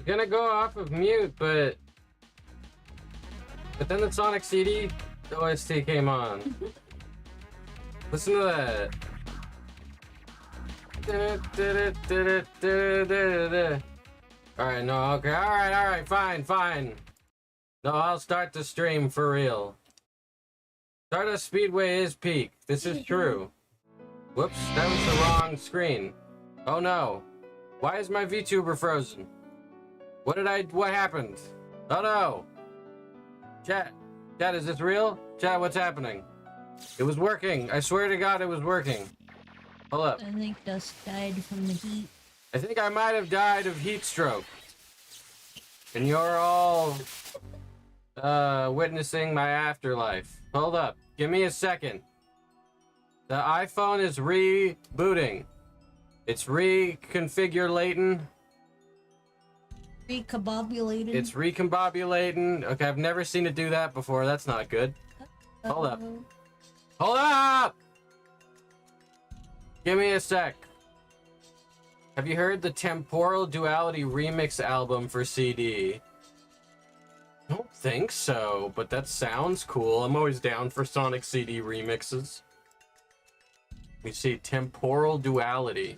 I'm gonna go off of mute, but then the Sonic CD OST came on. Listen to that. Alright, no, okay, alright, fine. No, I'll start the stream for real. Stardust Speedway is peak. This is true. Whoops, that was the wrong screen. Oh no. Why is my VTuber frozen? What happened? Oh no. Chat, is this real? Chat, what's happening? It was working. I swear to God it was working. Hold up. I think Dust died from the heat. I think I might have died of heat stroke. And you're all witnessing my afterlife. Hold up. Give me a second. The iPhone is rebooting. It's reconfigurating. Recombobulated. It's recombobulating. Okay, I've never seen it do that before. That's not good. Hold up. Hold up! Give me a sec. Have you heard the Temporal Duality remix album for CD? I don't think so, but that sounds cool. I'm always down for Sonic CD remixes. You see, Temporal Duality.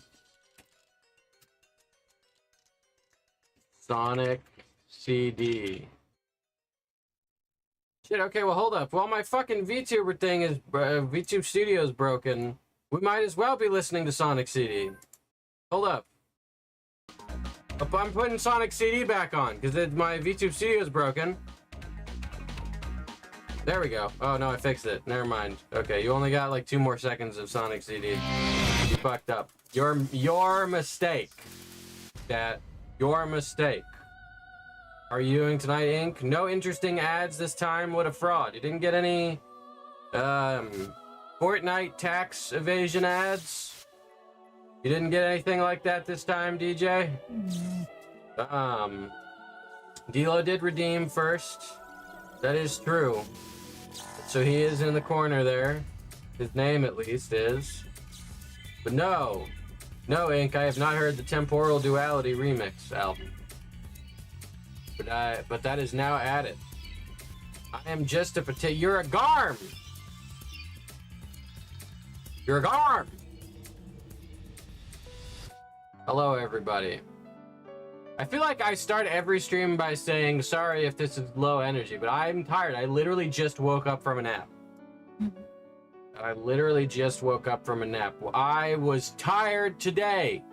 Sonic CD. Shit, okay, well, hold up. While my fucking VTuber thing is, VTube Studio is broken, we might as well be listening to Sonic CD. Hold up. I'm putting Sonic CD back on, because my VTube Studio is broken. There we go. Oh, no, I fixed it. Never mind. Okay, you only got like 2 more seconds of Sonic CD. You fucked up. Your mistake. That. Your mistake. Are you doing tonight, Inc? No interesting ads this time. What a fraud. You didn't get any, Fortnite tax evasion ads? You didn't get anything like that this time, DJ? D-Lo did redeem first. That is true. So he is in the corner there. His name, at least, is. But no. No, Inc, I have not heard the Temporal Duality remix album. But that is now added. I am just a potato. You're a Garm! You're a Garm! Hello, everybody. I feel like I start every stream by saying, sorry if this is low energy, but I'm tired. I literally just woke up from a nap. I literally just woke up from a nap. I was tired today.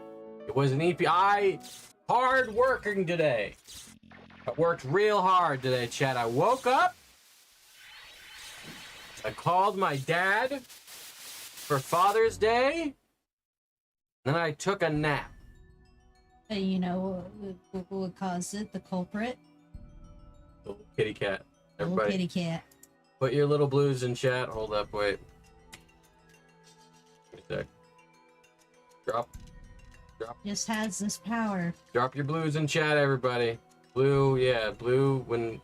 It was an EPI. Hard working today. I worked real hard today, chat. I woke up. I called my dad for Father's Day. Then I took a nap. You know what caused it? The culprit? The little kitty cat. Everybody, little kitty cat. Put your little blues in chat. Hold up, wait. Wait a sec. Drop. Just has this power. Drop your blues in chat, everybody. Blue, yeah, blue. When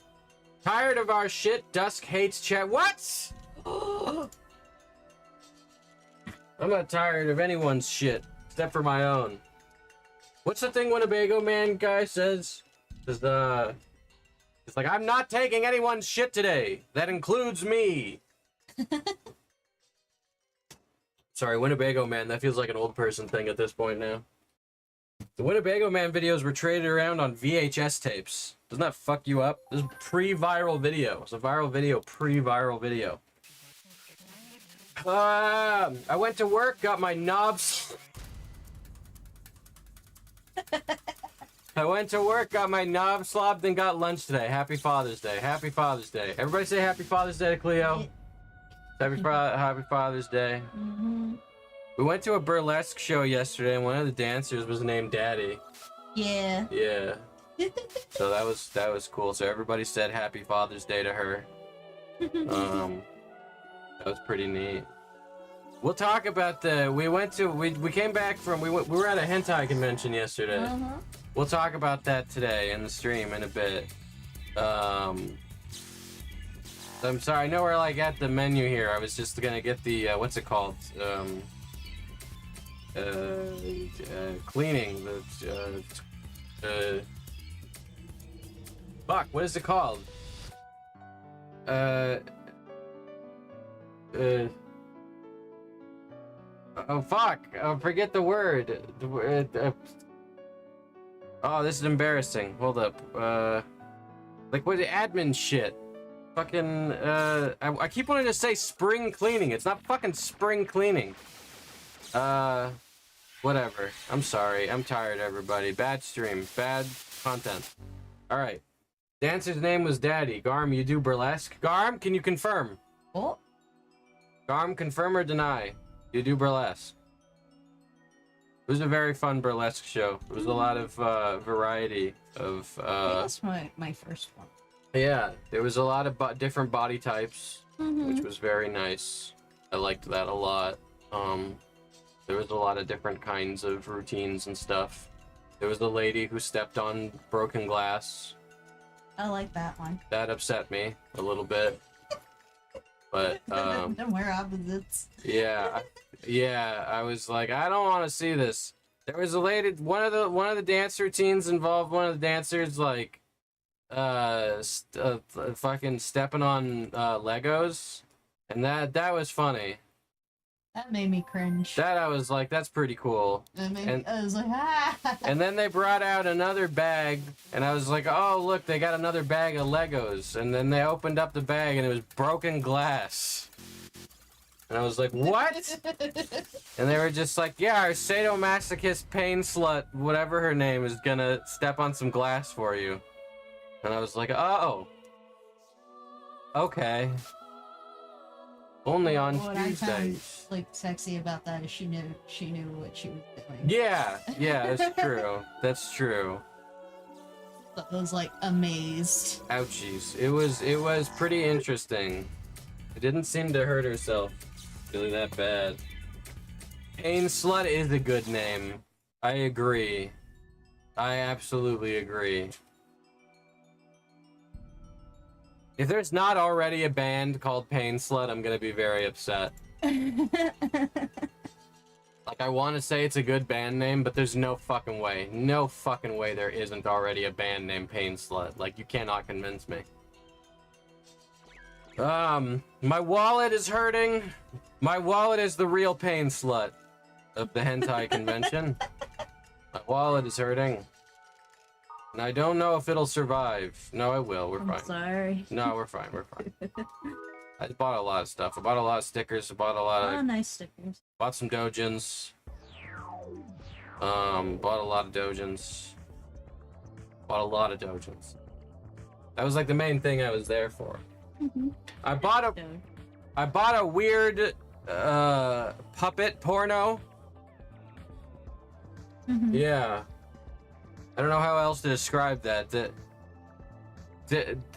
tired of our shit, Dusk hates chat. What? I'm not tired of anyone's shit except for my own. What's the thing Winnebago Man guy says? It's like, I'm not taking anyone's shit today. That includes me. Sorry, Winnebago Man. That feels like an old person thing at this point now. The Winnebago Man videos were traded around on VHS tapes. Doesn't that fuck you up? This is pre-viral video. It's a viral video, pre-viral video. I went to work, got my knobs. I went to work, got my knob slobbed, then got lunch today. Happy Father's Day. Happy Father's Day. Everybody say Happy Father's Day to Cleo. Happy Father's Day. We went to a burlesque show yesterday, and one of the dancers was named Daddy. Yeah. Yeah. So that was cool. So everybody said Happy Father's Day to her. That was pretty neat. We'll talk about we came back from we were at a hentai convention yesterday. We'll talk about that today in the stream in a bit. I'm sorry, I know we're like at the menu here. I was just gonna get the what's it called? Cleaning Fuck, what is it called? Oh fuck! Forget the word. Oh, this is embarrassing. Hold up. Like what? Admin shit. Fucking. I keep wanting to say spring cleaning. It's not fucking spring cleaning. Whatever. I'm sorry. I'm tired, everybody. Bad stream. Bad content. All right. Dancer's name was Daddy. Garm, you do burlesque? Garm, can you confirm? Oh. Garm, confirm or deny? You do burlesque. It was a very fun burlesque show. It was a lot of variety of. That's my first one. Yeah, there was a lot of different body types, Mm-hmm. which was very nice. I liked that a lot. There was a lot of different kinds of routines and stuff. There was a lady who stepped on broken glass. I like that one. That upset me a little bit. But Then we're opposites. yeah, I was like, I don't want to see this. There was a lady. One of the dance routines involved one of the dancers like, fucking stepping on Legos, and that was funny. That made me cringe. That I was like, that's pretty cool. I was like, ah. And then they brought out another bag, and I was like, oh look, they got another bag of Legos. And then they opened up the bag, and it was broken glass. And I was like, what? And they were just like, yeah, our sadomasochist pain slut, whatever her name, is gonna step on some glass for you. And I was like, oh. Okay. Only on What I Tuesdays. found like sexy about that is she knew what she was doing. Yeah, that's true. That's true. I was like amazed. Ouchies. It was pretty interesting. It didn't seem to hurt herself really that bad. Pain Slut is a good name. I agree. I absolutely agree. If there's not already a band called Pain Slut, I'm gonna be very upset. Like, I want to say it's a good band name, but there's no fucking way. No fucking way there isn't already a band named Pain Slut. Like, you cannot convince me. My wallet is hurting. My wallet is the real Pain Slut of the hentai convention. My wallet is hurting. And I don't know if it'll survive. No, it will. We're fine. Sorry. No, we're fine. We're fine. I bought a lot of stuff. I bought a lot of stickers. I bought a lot Oh, of... nice stickers. Bought some dojins. Bought a lot of dojins. Bought a lot of dojins. That was like the main thing I was there for. Mm-hmm. I bought a weird puppet porno. Mm-hmm. Yeah. I don't know how else to describe that.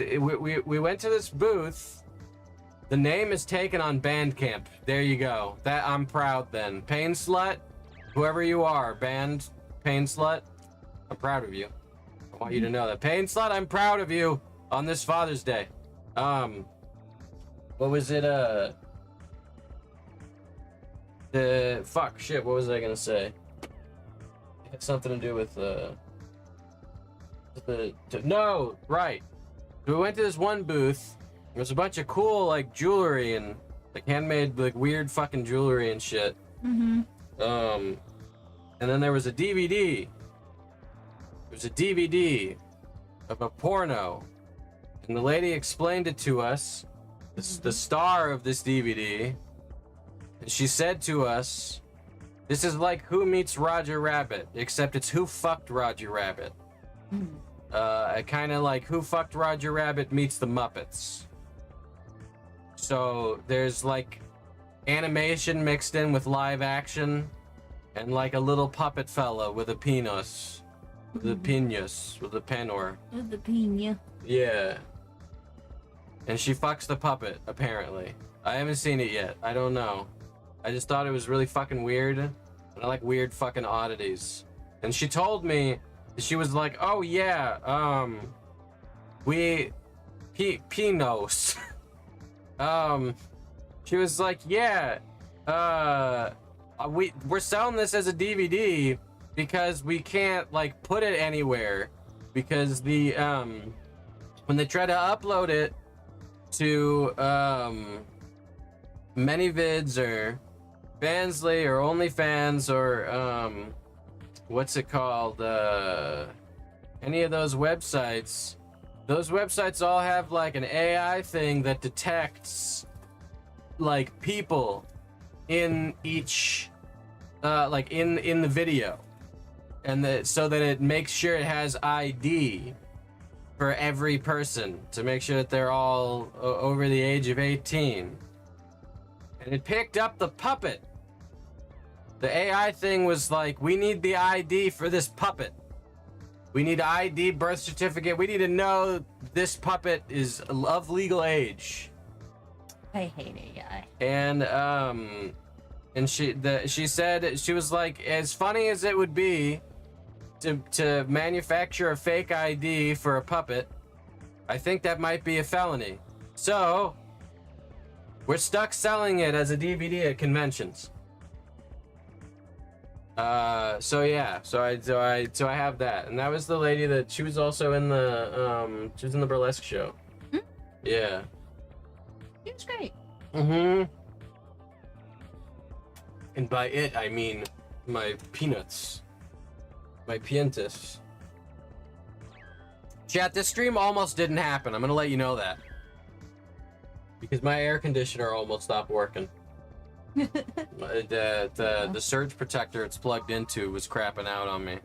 We went to this booth. The name is taken on Bandcamp. There you go. That I'm proud then. Pain Slut, whoever you are, band Pain Slut, I'm proud of you. I want you to know that. Pain Slut, I'm proud of you on this Father's Day. What was it? What was I gonna say? It had something to do with no, right. So we went to this one booth. There was a bunch of cool like jewelry and like handmade like weird fucking jewelry and shit. Mm-hmm. And then there was a DVD. There was a DVD of a porno, and the lady explained it to us. The star of this DVD, and she said to us, "This is like Who Meets Roger Rabbit, except it's Who Fucked Roger Rabbit." Kind of like Who Fucked Roger Rabbit meets the Muppets. So there's like animation mixed in with live action, and like a little puppet fella with a penis, with a penis, with a penor. The pina. Yeah. And she fucks the puppet, apparently. I haven't seen it yet. I don't know. I just thought it was really fucking weird. And I like weird fucking oddities. And she told me, she was like, oh yeah, Pinos. She was like, yeah, we're selling this as a DVD because we can't like put it anywhere because the when they try to upload it to ManyVids or Fansly or OnlyFans or what's it called? Any of those websites all have like an AI thing that detects like people in each like in the video, and so that it makes sure it has ID for every person to make sure that they're all over the age of 18. And it picked up the puppet. The AI thing was like, we need the ID for this puppet. We need ID, birth certificate. We need to know this puppet is of legal age. I hate AI. And she said, she was like, as funny as it would be to manufacture a fake ID for a puppet, I think that might be a felony. So we're stuck selling it as a DVD at conventions. So I have that, and that was the lady that she was also in the burlesque show. Hmm? Yeah. It was great. Mm-hmm. And by it, I mean my peanuts. My piantis. Chat, this stream almost didn't happen. I'm gonna let you know that. Because my air conditioner almost stopped working. The surge protector it's plugged into was crapping out on me.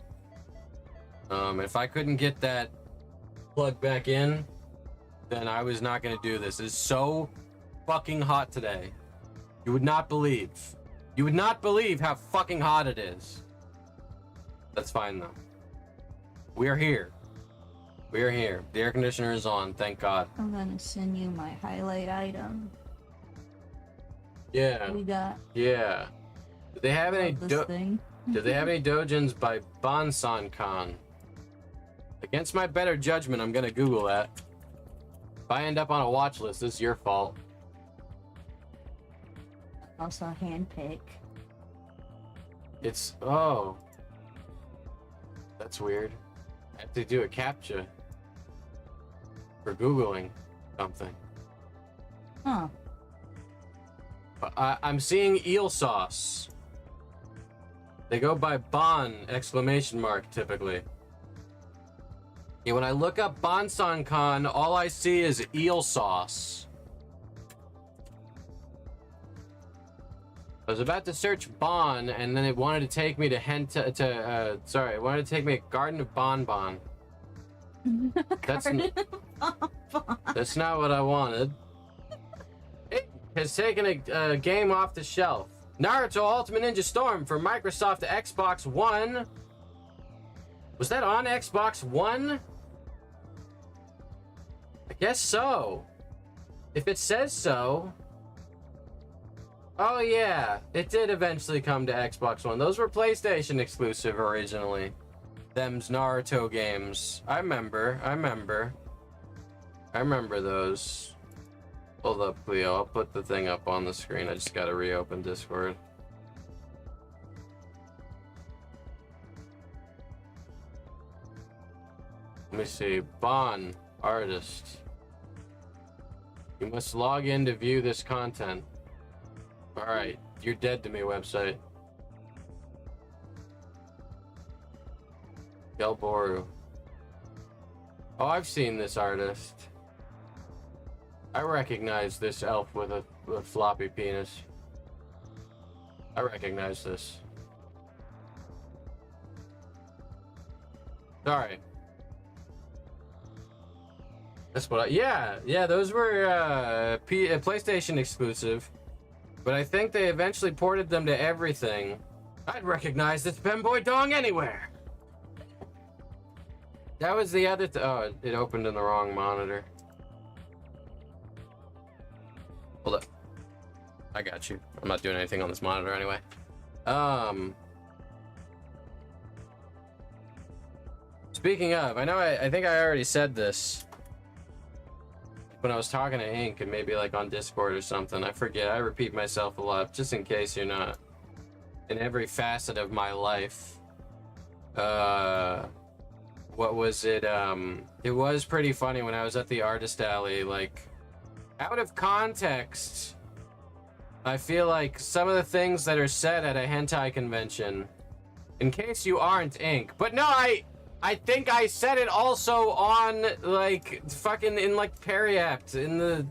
If I couldn't get that plugged back in, then I was not gonna do this. It's so fucking hot today. You would not believe. You would not believe how fucking hot it is. That's fine though. We're here. We're here. The air conditioner is on, thank God. I'm gonna send you my highlight item. Yeah. We got. Yeah. Do they have any thing. Do they have any dojins by Bansan-kan? Against my better judgment, I'm gonna Google that. If I end up on a watch list, this is your fault. Also handpick. It's oh. That's weird. I have to do a CAPTCHA for Googling something. Huh. I'm seeing eel sauce. They go by Bon exclamation mark typically. Yeah, when I look up Bansan-kan, all I see is eel sauce. I was about to search Bon, and then it wanted to take me to it wanted to take me to Garden of Bonbon. That's not what I wanted. It has taken a game off the shelf. Naruto Ultimate Ninja Storm for Microsoft Xbox One. Was that on Xbox One? I guess so. If it says so. Oh yeah, it did eventually come to Xbox One. Those were PlayStation exclusive originally. Them's Naruto games. I remember those. Hold up, Cleo. I'll put the thing up on the screen. I just gotta reopen Discord. Let me see. Bon, artist. You must log in to view this content. Alright, you're dead to me, website. Gelboru. Oh, I've seen this artist. I recognize this elf with a floppy penis. I recognize this. Sorry. That's what yeah, those were PlayStation exclusive. But I think they eventually ported them to everything. I'd recognize this femboy dong anywhere. That was the other oh, it opened in the wrong monitor. Hold up. I got you. I'm not doing anything on this monitor anyway. Speaking of, I think I already said this when I was talking to Ink and maybe like on Discord or something. I forget. I repeat myself a lot just in case you're not in every facet of my life. what was it? It was pretty funny when I was at the artist alley. Like, out of context, I feel like some of the things that are said at a hentai convention, in case you aren't Ink, but no, I think I said it also on like fucking in like Periapt in the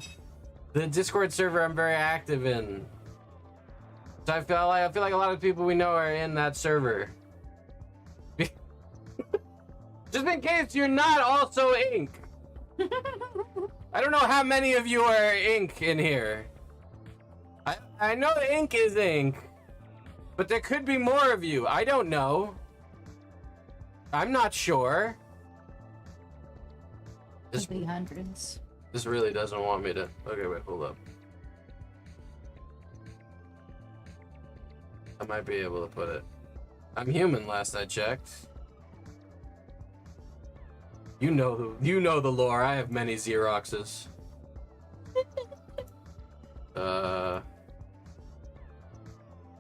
Discord server I'm very active in. So I feel like a lot of people we know are in that server. Just in case you're not also Ink. I don't know how many of you are Ink in here. I know Ink is Ink, but there could be more of you. I don't know. I'm not sure. Could be hundreds. This really doesn't want me to. Okay, wait, hold up. I might be able to put it. I'm human, last I checked. You know the lore. I have many Xeroxes.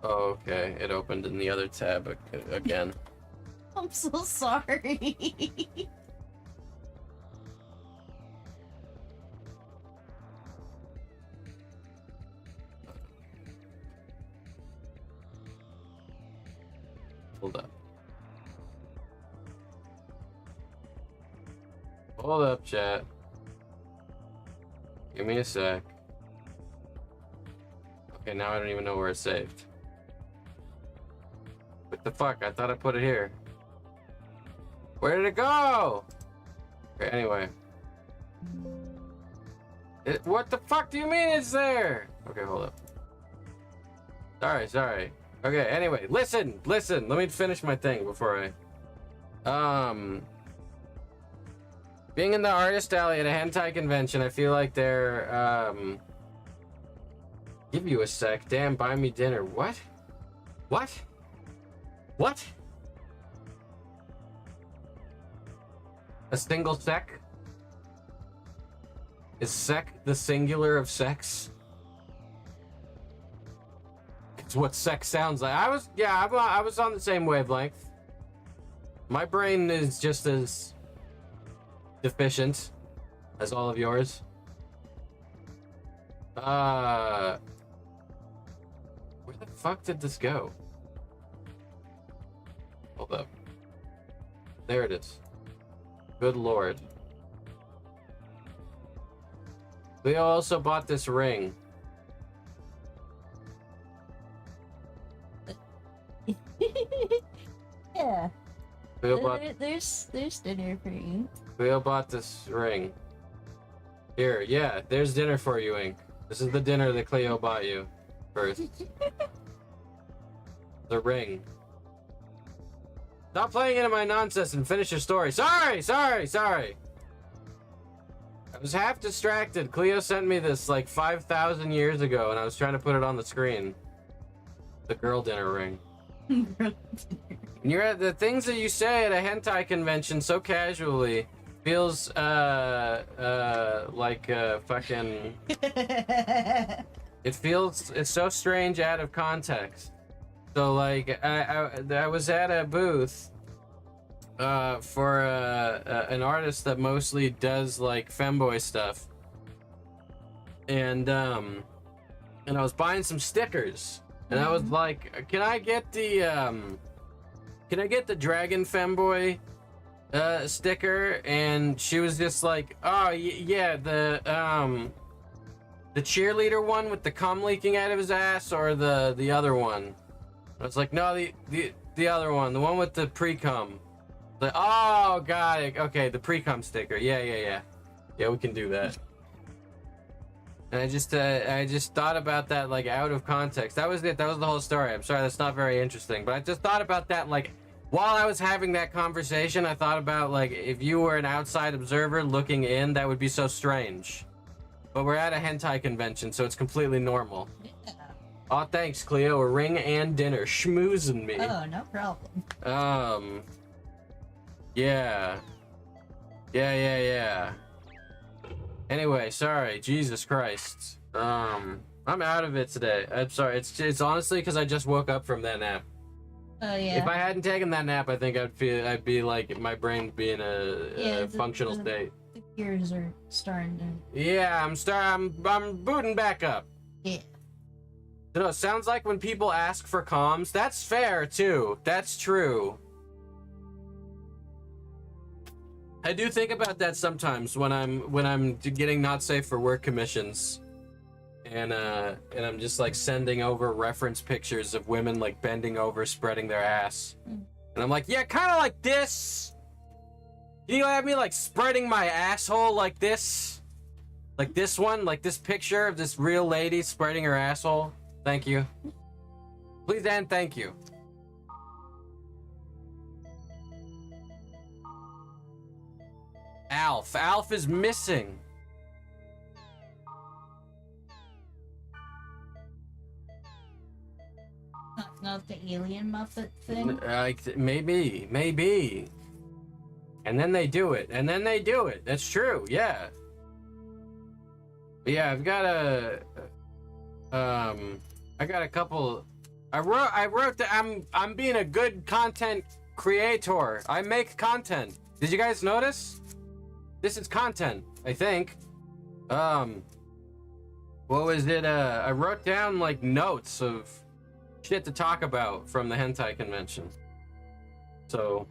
Okay, it opened in the other tab again. I'm so sorry. Hold up. Hold up, chat. Give me a sec. Okay, now I don't even know where it's saved. What the fuck? I thought I put it here. Where did it go? Okay, anyway. What the fuck do you mean it's there? Okay, hold up. Sorry. Okay, anyway, listen. Let me finish my thing before I... Being in the artist alley at a hentai convention, I feel like they're, Give you a sec. Damn, buy me dinner. What? A single sec? Is sec the singular of sex? It's what sex sounds like. I was on the same wavelength. My brain is just as deficient as all of yours. Where the fuck did this go? Hold up. There it is. Good lord. Leo also bought this ring. Yeah. Leo bought... There's dinner for you. Leo bought this ring. Here, yeah, there's dinner for you, Ink. This is the dinner that Cleo bought you first. The ring. Stop playing into my nonsense and finish your story. Sorry! I was half distracted. Cleo sent me this like 5,000 years ago and I was trying to put it on the screen. The girl dinner ring. And you're at the things that you say at a hentai convention so casually feels like fucking it's so strange out of context. So like I was at a booth for an artist that mostly does like femboy stuff, and I was buying some stickers. And I was like, can I get the Dragon Femboy sticker? And she was just like, oh yeah, the cheerleader one with the cum leaking out of his ass, or the other one? I was like, no, the other one, the one with the pre-cum. Like, oh, got it. Okay, the pre-cum sticker. Yeah, we can do that. And I just thought about that like out of context. That was it. That was the whole story. I'm sorry, that's not very interesting. But I just thought about that like while I was having that conversation. I thought about like if you were an outside observer looking in, that would be so strange. But we're at a hentai convention, so it's completely normal. Yeah. Oh, thanks, Cleo. A ring and dinner, schmoozing me. Oh, no problem. Yeah. Anyway, sorry. Jesus Christ. I'm out of it today. I'm sorry. It's honestly because I just woke up from that nap. Oh yeah. If I hadn't taken that nap, I think I'd be like my brain would be in a functional state. The gears are starting to. Yeah, I'm booting back up. Yeah. No, it sounds like when people ask for comms, that's fair too. That's true. I do think about that sometimes when I'm getting not safe for work commissions, and I'm just like sending over reference pictures of women like bending over, spreading their ass, and I'm like, yeah, kind of like this. Can you have me like spreading my asshole like this one, like this picture of this real lady spreading her asshole? Thank you. Please and thank you. Alf is missing. Not the alien Muppet thing? Like, maybe. And then they do it. That's true, yeah. But yeah, I've got I got a couple. I wrote that I'm being a good content creator. I make content. Did you guys notice? This is content, I think. What was it? I wrote down like notes of shit to talk about from the hentai convention. So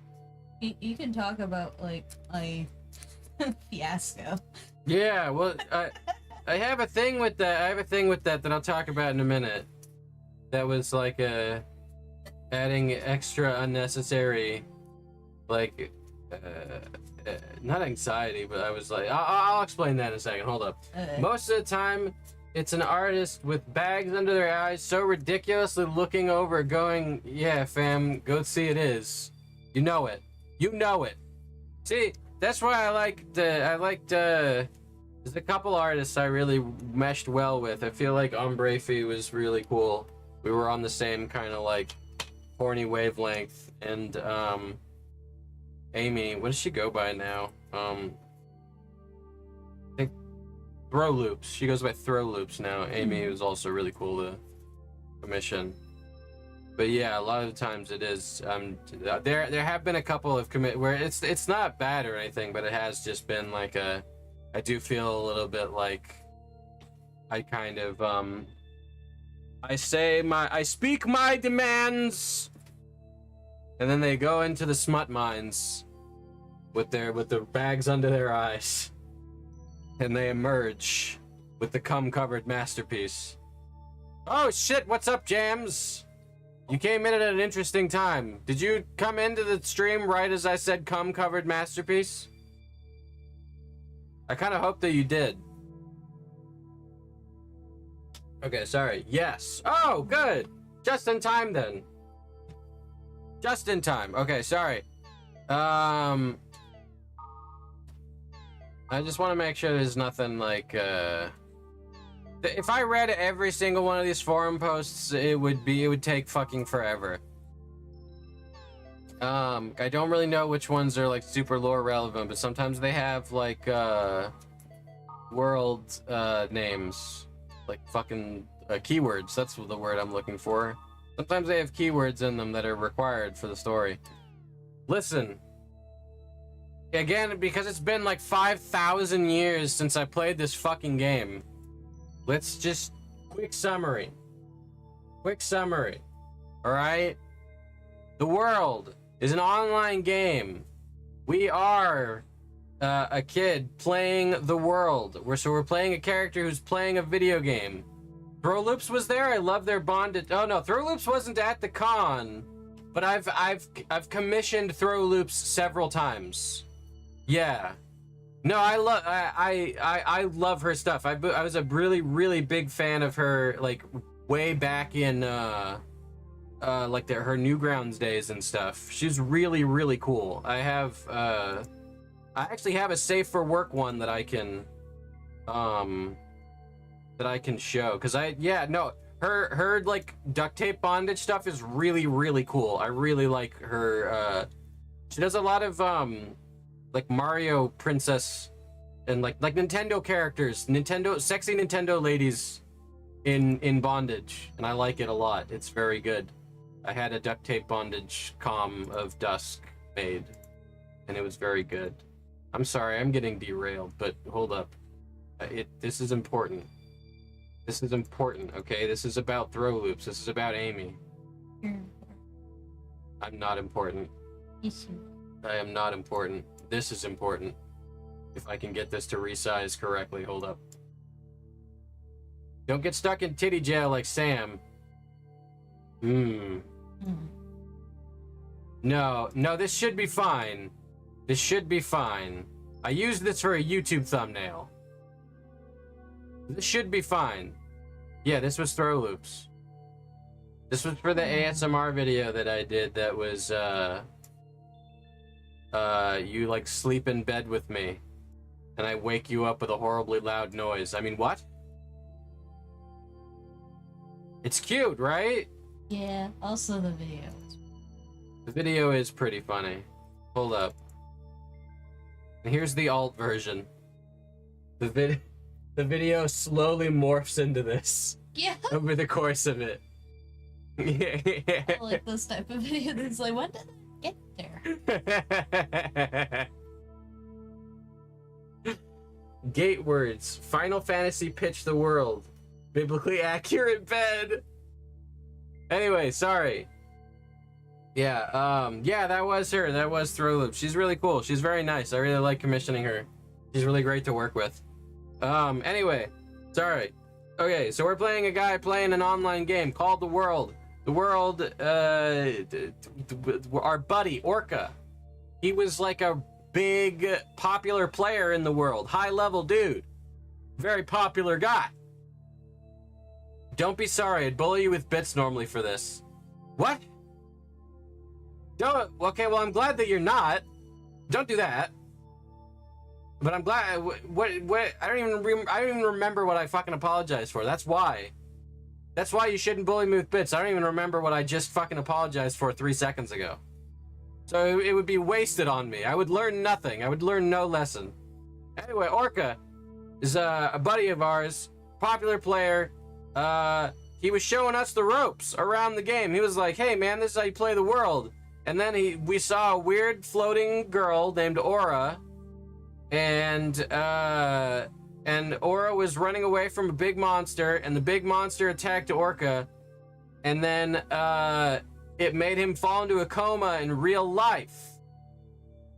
you can talk about like a fiasco. yeah, well, I have a thing with that. I have a thing with that I'll talk about in a minute. That was like adding extra unnecessary, like not anxiety, but I was like, I'll explain that in a second. Hold up. Most of the time, it's an artist with bags under their eyes, so ridiculously looking over, going, "Yeah, fam, go see it is." You know it. You know it. See, that's why I liked. There's a couple artists I really meshed well with. I feel like Umbrefi was really cool. We were on the same kind of like horny wavelength, and Amy, what does she go by now? I think Throw Loops. She goes by Throw Loops now. Amy was also really cool to commission. But yeah, a lot of the times it is. There have been a couple of where it's not bad or anything, but it has just been like a. I do feel a little bit like I kind of I speak my demands, and then they go into the smut mines with the bags under their eyes, and they emerge with the cum-covered masterpiece. Oh shit, what's up, Jams? You came in at an interesting time. Did you come into the stream right as I said cum-covered masterpiece? I kind of hope that you did. Okay, sorry. Yes. Oh, good. Just in time then. Just in time. Okay, sorry. I just want to make sure there's nothing like if I read every single one of these forum posts, it would take fucking forever. I don't really know which ones are like super lore relevant, but sometimes they have like world names, like fucking keywords. That's the word I'm looking for. Sometimes they have keywords in them that are required for the story. Listen, again, because it's been like 5,000 years since I played this fucking game, let's just quick summary. All right, the world is an online game. We are a kid playing the world. We're playing a character who's playing a video game. Throw Loops was there. I love their bonded. Oh no, Throw Loops wasn't at the con, but I've commissioned Throw Loops several times. Yeah, no, I love her stuff. I was a really big fan of her like way back in like her Newgrounds days and stuff. She's really cool. I actually have a safe for work one that I can show, because her like duct tape bondage stuff is really cool. I really like her. She does a lot of like Mario princess and like Nintendo characters, sexy Nintendo ladies in bondage, and I like it a lot. It's very good. I had a duct tape bondage comm of Dusk made, and it was very good. I'm sorry, I'm getting derailed, but hold up. This is important. This is important, okay? This is about throw loops. This is about Amy. I'm not important. I am not important. This is important. If I can get this to resize correctly, hold up. Don't get stuck in titty jail like Sam. No, this should be fine. This should be fine. I used this for a YouTube thumbnail. This should be fine. Yeah, this was throw loops. This was for the ASMR video that I did that was, you, like, sleep in bed with me. And I wake you up with a horribly loud noise. I mean, what? It's cute, right? Yeah, also the video. The video is pretty funny. Hold up. And here's the alt version. The video slowly morphs into this. Yeah. Over the course of it. I like this type of video that's like, when did I get there? Gate words. Final Fantasy pitch the world. Biblically accurate bed. Anyway, sorry. Yeah, yeah, that was her. That was Throw Loop. She's really cool. She's very nice. I really like commissioning her. She's really great to work with. Anyway, sorry. Okay, so we're playing a guy playing an online game called The World. The World, our buddy, Orca. He was like a big, popular player in the world. High-level dude. Very popular guy. Don't be sorry. I'd bully you with bits normally for this. What? Don't. Okay, well, I'm glad that you're not. Don't do that. But I'm glad. What? I don't even remember what I fucking apologized for. That's why. That's why you shouldn't bully me with bits. I don't even remember what I just fucking apologized for 3 seconds ago. So it would be wasted on me. I would learn nothing. I would learn no lesson. Anyway, Orca is a buddy of ours, popular player. He was showing us the ropes around the game. He was like, "Hey man, this is how you play the world." And then we saw a weird floating girl named Aura, and Aura was running away from a big monster, and the big monster attacked Orca, and then it made him fall into a coma in real life.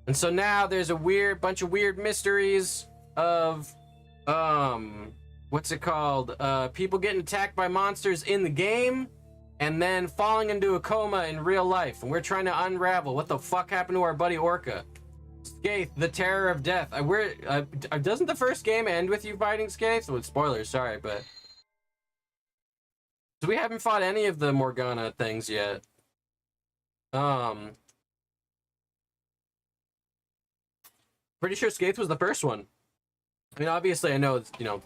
And so now there's a bunch of weird mysteries of what's it called? People getting attacked by monsters in the game, and then falling into a coma in real life. And we're trying to unravel what the fuck happened to our buddy Orca. Skaith, the terror of death. Doesn't the first game end with you fighting Skaith? Well, spoilers, sorry, but... So we haven't fought any of the Morgana things yet. Pretty sure Skaith was the first one. I mean, obviously, I know it's, you know,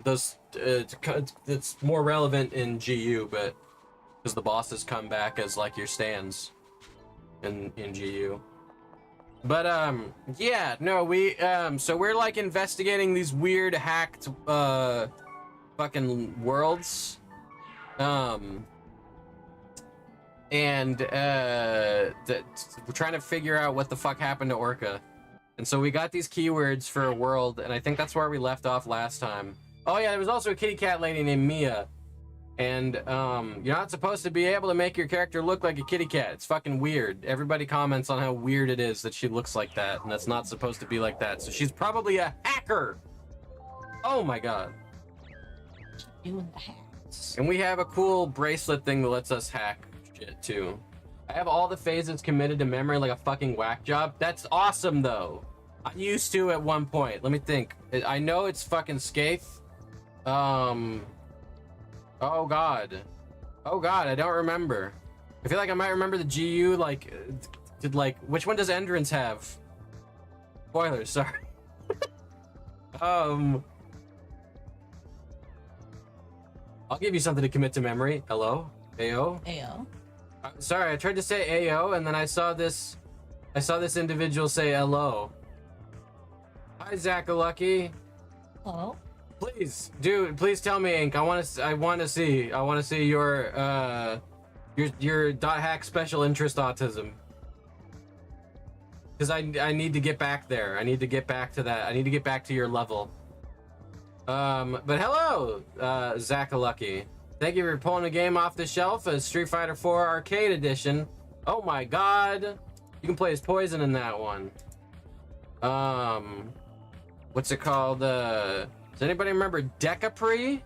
those it's more relevant in GU, but because the bosses come back as like your stands in GU. But yeah, no, we so we're like investigating these weird hacked fucking worlds, and we're trying to figure out what the fuck happened to Orca. And so we got these keywords for a world, and I think that's where we left off last time. Oh yeah, there was also a kitty cat lady named Mia. And you're not supposed to be able to make your character look like a kitty cat. It's fucking weird. Everybody comments on how weird it is that she looks like that, and that's not supposed to be like that. So she's probably a hacker. Oh my god. Doing the hacks. And we have a cool bracelet thing that lets us hack shit too. I have all the phases committed to memory like a fucking whack job. That's awesome though. I used to at one point. Let me think. I know it's fucking Skaith. Oh god, I don't remember. I feel like I might remember the GU, like, which one does Endurance have? Spoilers, sorry. I'll give you something to commit to memory. Hello? AO? AO. Sorry, I tried to say AO, and then I saw this individual say hello. Hi, Zach-a-Lucky. Hello? Please, dude, please tell me, Ink. I want to see your Your dot hack special interest autism. Because I need to get back there. I need to get back to that. I need to get back to your level. But hello, Zakalucky. Thank you for pulling a game off the shelf as Street Fighter 4 Arcade Edition. Oh my god. You can play as Poison in that one. What's it called? Does anybody remember Decapre?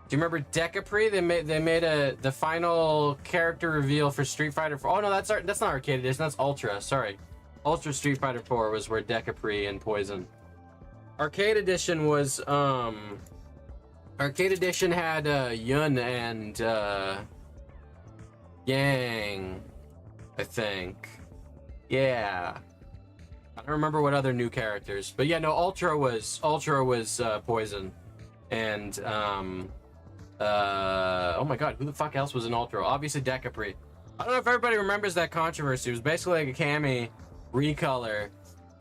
Do you remember Decapre? They made the final character reveal for Street Fighter 4. Oh no, that's not Arcade Edition, that's Ultra, sorry. Ultra Street Fighter 4 was where Decapre and Poison. Arcade Edition was Arcade Edition had Yun and Yang, I think. Yeah. I don't remember what other new characters, but yeah, no, Ultra was Poison, and oh my god, who the fuck else was in Ultra? Obviously Decapre. I don't know if everybody remembers that controversy. It was basically like a Cammy recolor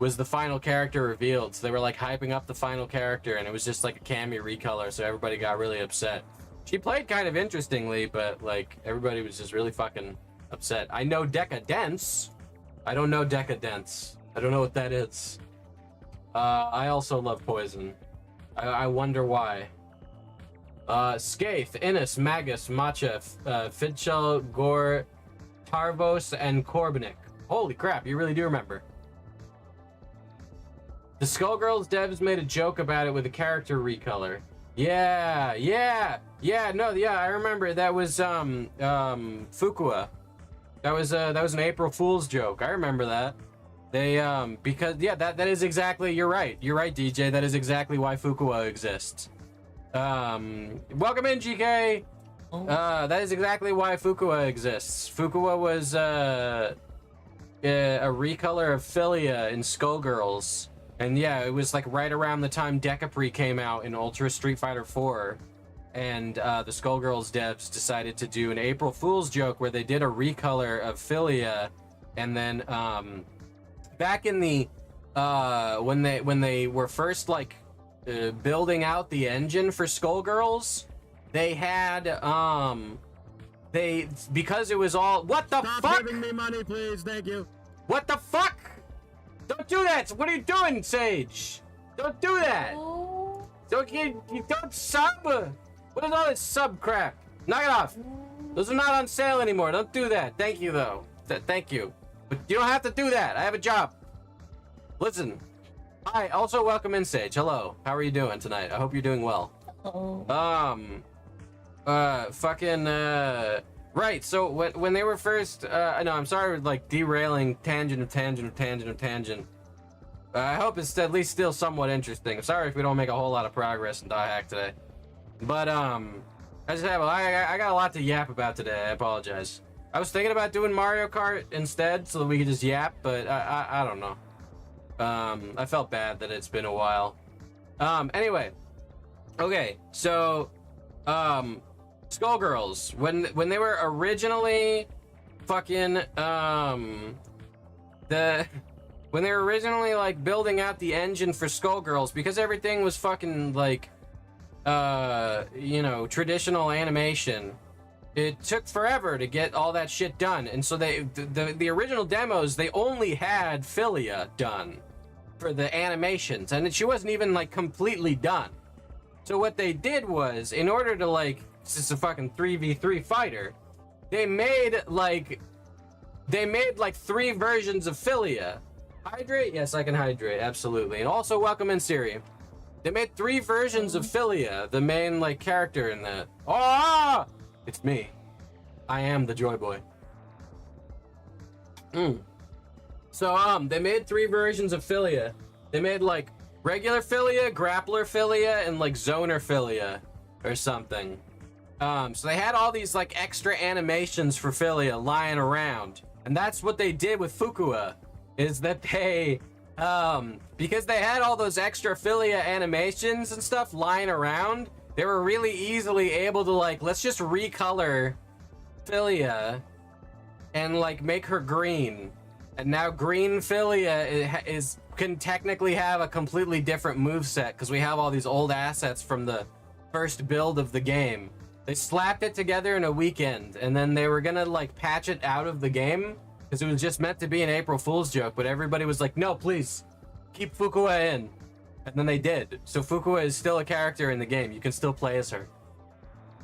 was the final character revealed, so they were like hyping up the final character, and it was just like a Cammy recolor, so everybody got really upset. She played kind of interestingly, but like everybody was just really fucking upset. I know Decadence. I don't know Decadence. I don't know what that is. I also love Poison. I wonder why. Skaith, Innis, Magus, Matcha, Fidchel, Gore, Tarvos, and Korbanik. Holy crap, you really do remember. The Skullgirls devs made a joke about it with a character recolor. Yeah, I remember. That was Fukua. That was an April Fool's joke. I remember that. They because yeah, that is exactly, you're right, DJ, that is exactly why Fukua exists. Welcome in, GK. That is exactly why Fukua exists. Fukua was a recolor of Filia in Skullgirls, and yeah, it was like right around the time Decapre came out in Ultra Street Fighter 4, and the Skullgirls devs decided to do an April Fool's joke where they did a recolor of Filia, and then back in the when they were first like building out the engine for Skullgirls, they had because it was all, what the fuck? Stop giving me money, please. Thank you. What the fuck? Don't do that. What are you doing, Sage? Don't do that. Oh. Don't sub. What is all this sub crap? Knock it off. Those are not on sale anymore. Don't do that. Thank you though. Thank you. But you don't have to do that. I have a job. Listen. Hi. Also, welcome in, Sage. Hello. How are you doing tonight? I hope you're doing well. Oh. Right. So when they were first, I know, I'm sorry, like derailing tangent. I hope it's at least still somewhat interesting. I'm sorry if we don't make a whole lot of progress in Die Hack today. But I got a lot to yap about today. I apologize. I was thinking about doing Mario Kart instead so that we could just yap, but I don't know. I felt bad that it's been a while. Anyway. Okay, so Skullgirls, when they were originally fucking when they were originally like building out the engine for Skullgirls, because everything was fucking like you know, traditional animation, it took forever to get all that shit done. And so the original demos, they only had Filia done for the animations, and she wasn't even like completely done. So what they did was, in order to like, this is a fucking 3v3 fighter, they made like 3 versions of Filia. Hydrate? Yes, I can hydrate, absolutely. And also welcome in, Siri. They made 3 versions of Filia, the main like character in that. Oh, it's me. I am the Joy Boy. So they made 3 versions of Filia. They made like regular Filia, grappler Filia, and like zoner Filia or something. So they had all these like extra animations for Filia lying around, and that's what they did with Fukua, is that they because they had all those extra Filia animations and stuff lying around, they were really easily able to like, let's just recolor Filia and like make her green, and now green Filia can technically have a completely different moveset because we have all these old assets from the first build of the game. They slapped it together in a weekend, and then they were gonna like patch it out of the game because it was just meant to be an April Fool's joke. But everybody was like, "No, please, keep Fuqua in," and then they did. So Fuqua is still a character in the game. You can still play as her.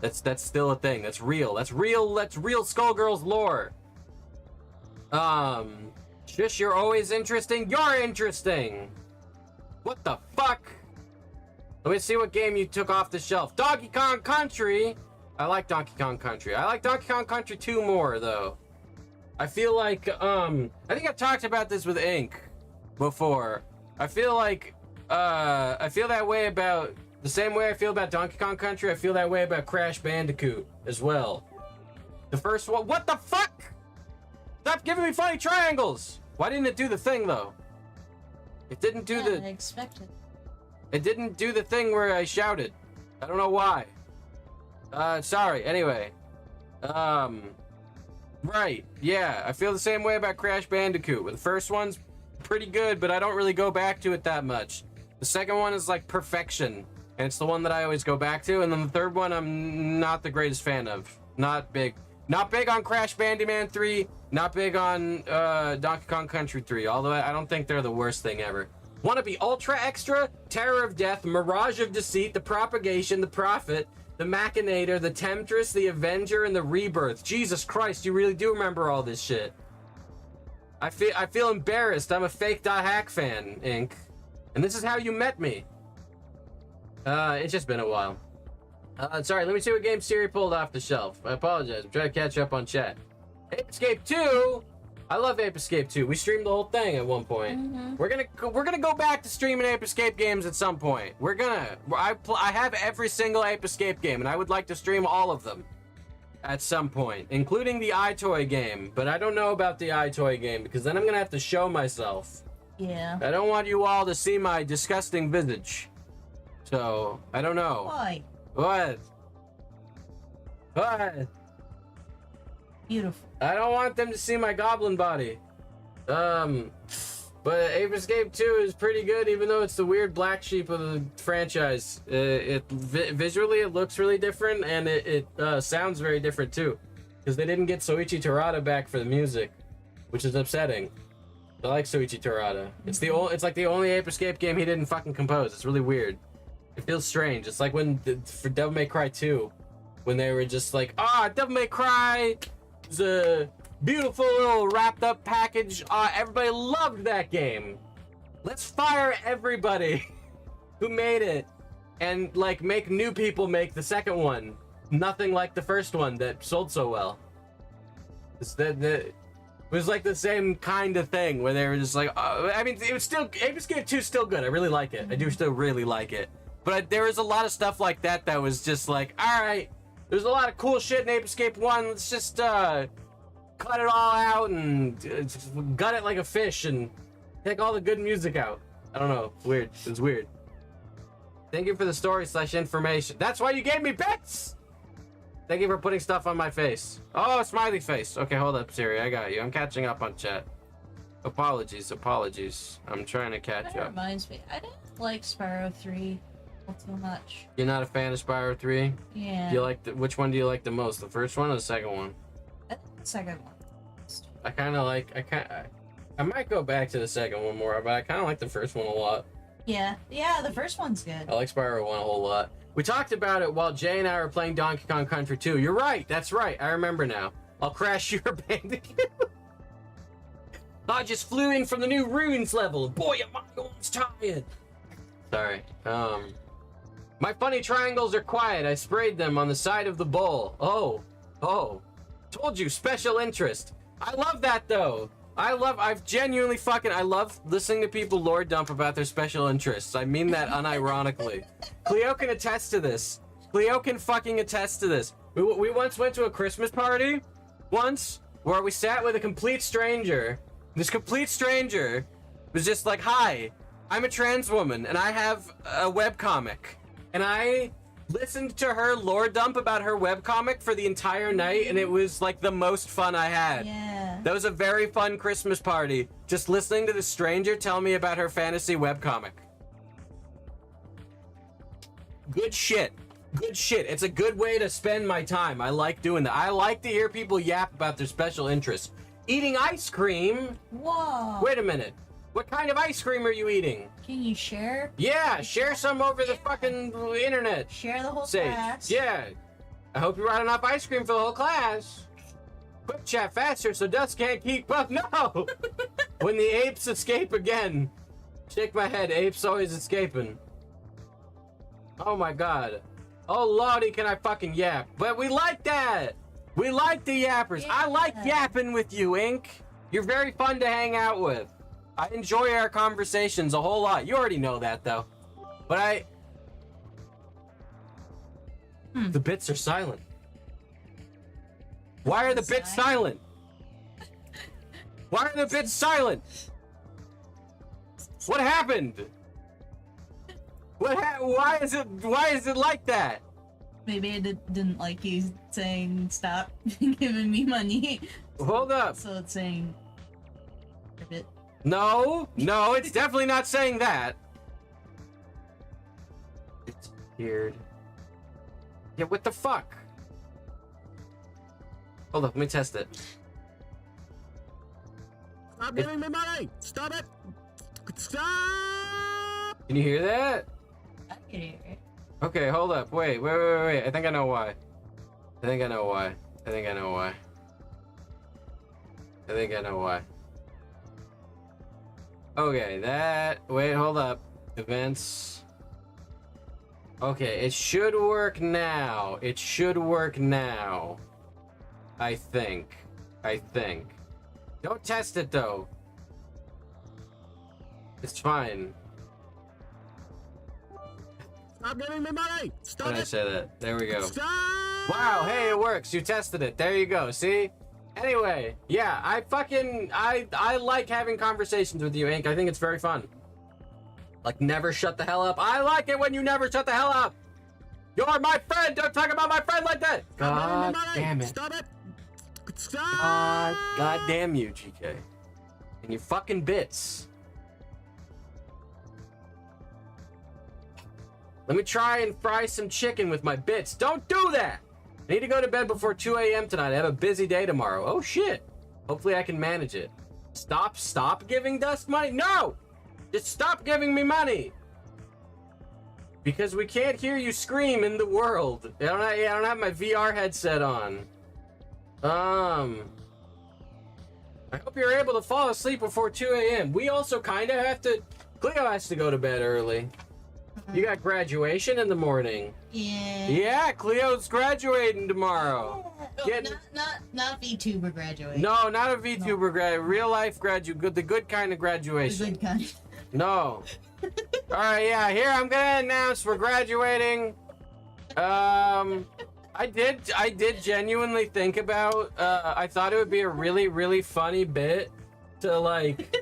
That's still a thing. That's real. That's real. That's real Skullgirls lore. Shush, you're always interesting. You're interesting. What the fuck? Let me see what game you took off the shelf. Donkey Kong Country. I like Donkey Kong Country. I like Donkey Kong Country 2 more though. I feel like I think I've talked about this with Ink before. I feel like I feel that way about the same way I feel about Donkey Kong Country. I feel that way about Crash Bandicoot as well. The first one. What the fuck? Stop giving me funny triangles. Why didn't it do the thing though? It didn't do I expected. It didn't do the thing where I shouted. I don't know why. Sorry. Anyway. Right. Yeah, I feel the same way about Crash Bandicoot. The first one's pretty good, but I don't really go back to it that much. The second one is like perfection, and it's the one that I always go back to. And then the third one I'm not the greatest fan of. Not big. Not big on Crash Bandiman 3. Not big on Donkey Kong Country 3. Although I don't think they're the worst thing ever. Wanna be Ultra Extra, Terror of Death, Mirage of Deceit, The Propagation, The Prophet, The Machinator, The Temptress, The Avenger, and The Rebirth. Jesus Christ, you really do remember all this shit. I feel embarrassed. I'm a fake .hack fan, Ink. And this is how you met me. It's just been a while. Sorry, let me see what game Siri pulled off the shelf. I apologize. I'm trying to catch up on chat. Ape Escape 2! I love Ape Escape 2. We streamed the whole thing at one point. Mm-hmm. We're gonna go back to streaming Ape Escape games at some point. I have every single Ape Escape game, and I would like to stream all of them at some point, including the iToy game. But I don't know about the iToy game because then I'm gonna have to show myself. Yeah. I don't want you all to see my disgusting visage. So I don't know. Why? What? What? Beautiful. I don't want them to see my goblin body. But Ape Escape 2 is pretty good, even though it's the weird black sheep of the franchise. Visually, it looks really different, and it sounds very different too, because they didn't get Soichi Terada back for the music, which is upsetting. I like Soichi Terada. It's like the only Ape Escape game he didn't fucking compose. It's really weird. It feels strange. It's like when for Devil May Cry 2, when they were just like, Devil May Cry is a beautiful little wrapped up package. Everybody loved that game. Let's fire everybody who made it and like make new people make the second one. Nothing like the first one that sold so well. It was like the same kind of thing where they were just like, I mean, it was still, Ape Escape 2 is still good. I really like it. I do still really like it. But there was a lot of stuff like that that was just like, all right, there's a lot of cool shit in Ape Escape 1. Let's just cut it all out and gut it like a fish and take all the good music out. I don't know. Weird. It was weird. Thank you for the story/information. That's why you gave me bits! Thank you for putting stuff on my face. Oh, smiley face. Okay, hold up, Siri. I got you. I'm catching up on chat. Apologies. I'm trying to catch That up. reminds me, I didn't like Spyro 3 too much. You're not a fan of Spyro 3? Yeah. Do you like which one do you like the most? The first one or the second one? I think the second one. I might go back to the second one more, but I kind of like the first one a lot. Yeah, the first one's good. I like Spyro 1 a whole lot. We talked about it while Jay and I were playing Donkey Kong Country 2. You're right, that's right, I remember now. I'll crash your Bandicoot. I just flew in from the new ruins level. Boy, am I almost tired. Sorry. My funny triangles are quiet. I sprayed them on the side of the bowl. Oh. Told you, special interest. I love that though. I love listening to people lore dump about their special interests. I mean that unironically. Cleo can attest to this. Cleo can fucking attest to this. We once went to a Christmas party where we sat with a complete stranger. This complete stranger was just like, hi, I'm a trans woman and I have a webcomic. And I listened to her lore dump about her webcomic for the entire night, and it was like the most fun I had. Yeah. That was a very fun Christmas party, just listening to this stranger tell me about her fantasy webcomic. Good shit. Good shit. It's a good way to spend my time. I like doing that. I like to hear people yap about their special interests. Eating ice cream? Whoa. Wait a minute. What kind of ice cream are you eating? Can you share? Yeah, share some over the fucking internet. Share the whole Sage. class. Yeah. I hope you brought enough ice cream for the whole class. Quick chat faster so Dust can't keep up. No! When the apes escape again. Shake my head. Apes always escaping. Oh my god. Oh lordy, can I fucking yap? But we like that. We like the yappers. I like yapping with you, Ink. You're very fun to hang out with. I enjoy our conversations a whole lot. You already know that though. But the bits are silent. Why are the bits silent? Why are the bits silent? What happened? Why is it like that? Maybe I didn't like you saying stop giving me money. Hold up. So it's saying a bit. No, it's definitely not saying that. It's weird. Yeah, what the fuck? Hold up, let me test it. Stop giving me money! Stop it! Stop! Can you hear that? I can hear it. Okay, hold up. Wait. I think I know why. I think I know why. Okay, wait, hold up. Events. Okay, it should work now. I think. Don't test it though. It's fine. Stop giving me money! When Stop I it! say that, there we go. Stop! Wow, hey, it works. You tested it. There you go. See? Anyway, yeah, I like having conversations with you, Ink. I think it's very fun. Like, never shut the hell up. I like it when you never shut the hell up. You're my friend. Don't talk about my friend like that. God damn it. Stop it! Stop! God damn you, GK. And your fucking bits. Let me try and fry some chicken with my bits. Don't do that! I need to go to bed before 2 a.m. tonight. I have a busy day tomorrow. Oh shit. Hopefully I can manage it. Stop giving Dust money? No! Just stop giving me money! Because we can't hear you scream in the world. I don't have my VR headset on. I hope you're able to fall asleep before 2 a.m. We also kind of have to... Cleo has to go to bed early. You got graduation in the morning. Yeah. Yeah, Cleo's graduating tomorrow. Oh, not VTuber graduation. No, not a VTuber grad. Real life graduate. The good kind of The graduation. good kind. No. All right, yeah. Here I'm gonna announce we're graduating. I did genuinely think about. I thought it would be a really, really funny bit to like.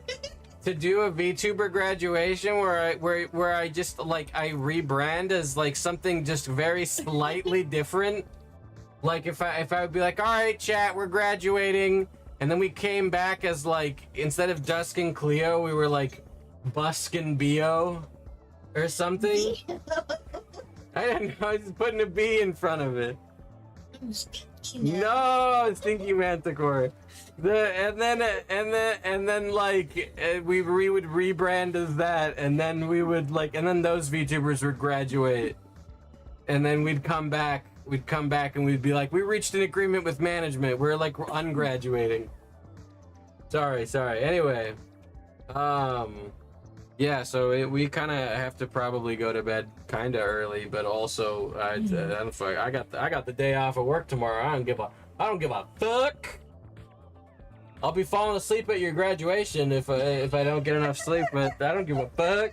To do a VTuber graduation where I just like I rebrand as like something just very slightly different. Like if I would be like, all right, chat, we're graduating, and then we came back as like instead of Dusk and Cleo, we were like Busk and Bio or something. I don't know. I was just putting a B in front of it. No, Stinky Manticore. And then like we would rebrand as that, and then we would like, and then those VTubers would graduate, and then we'd come back and we'd be like, we reached an agreement with management. We're like ungraduating. Sorry. Anyway, yeah. So we kind of have to probably go to bed kind of early, but also I got the day off of work tomorrow. I don't give a fuck. I'll be falling asleep at your graduation if I don't get enough sleep, but I don't give a fuck.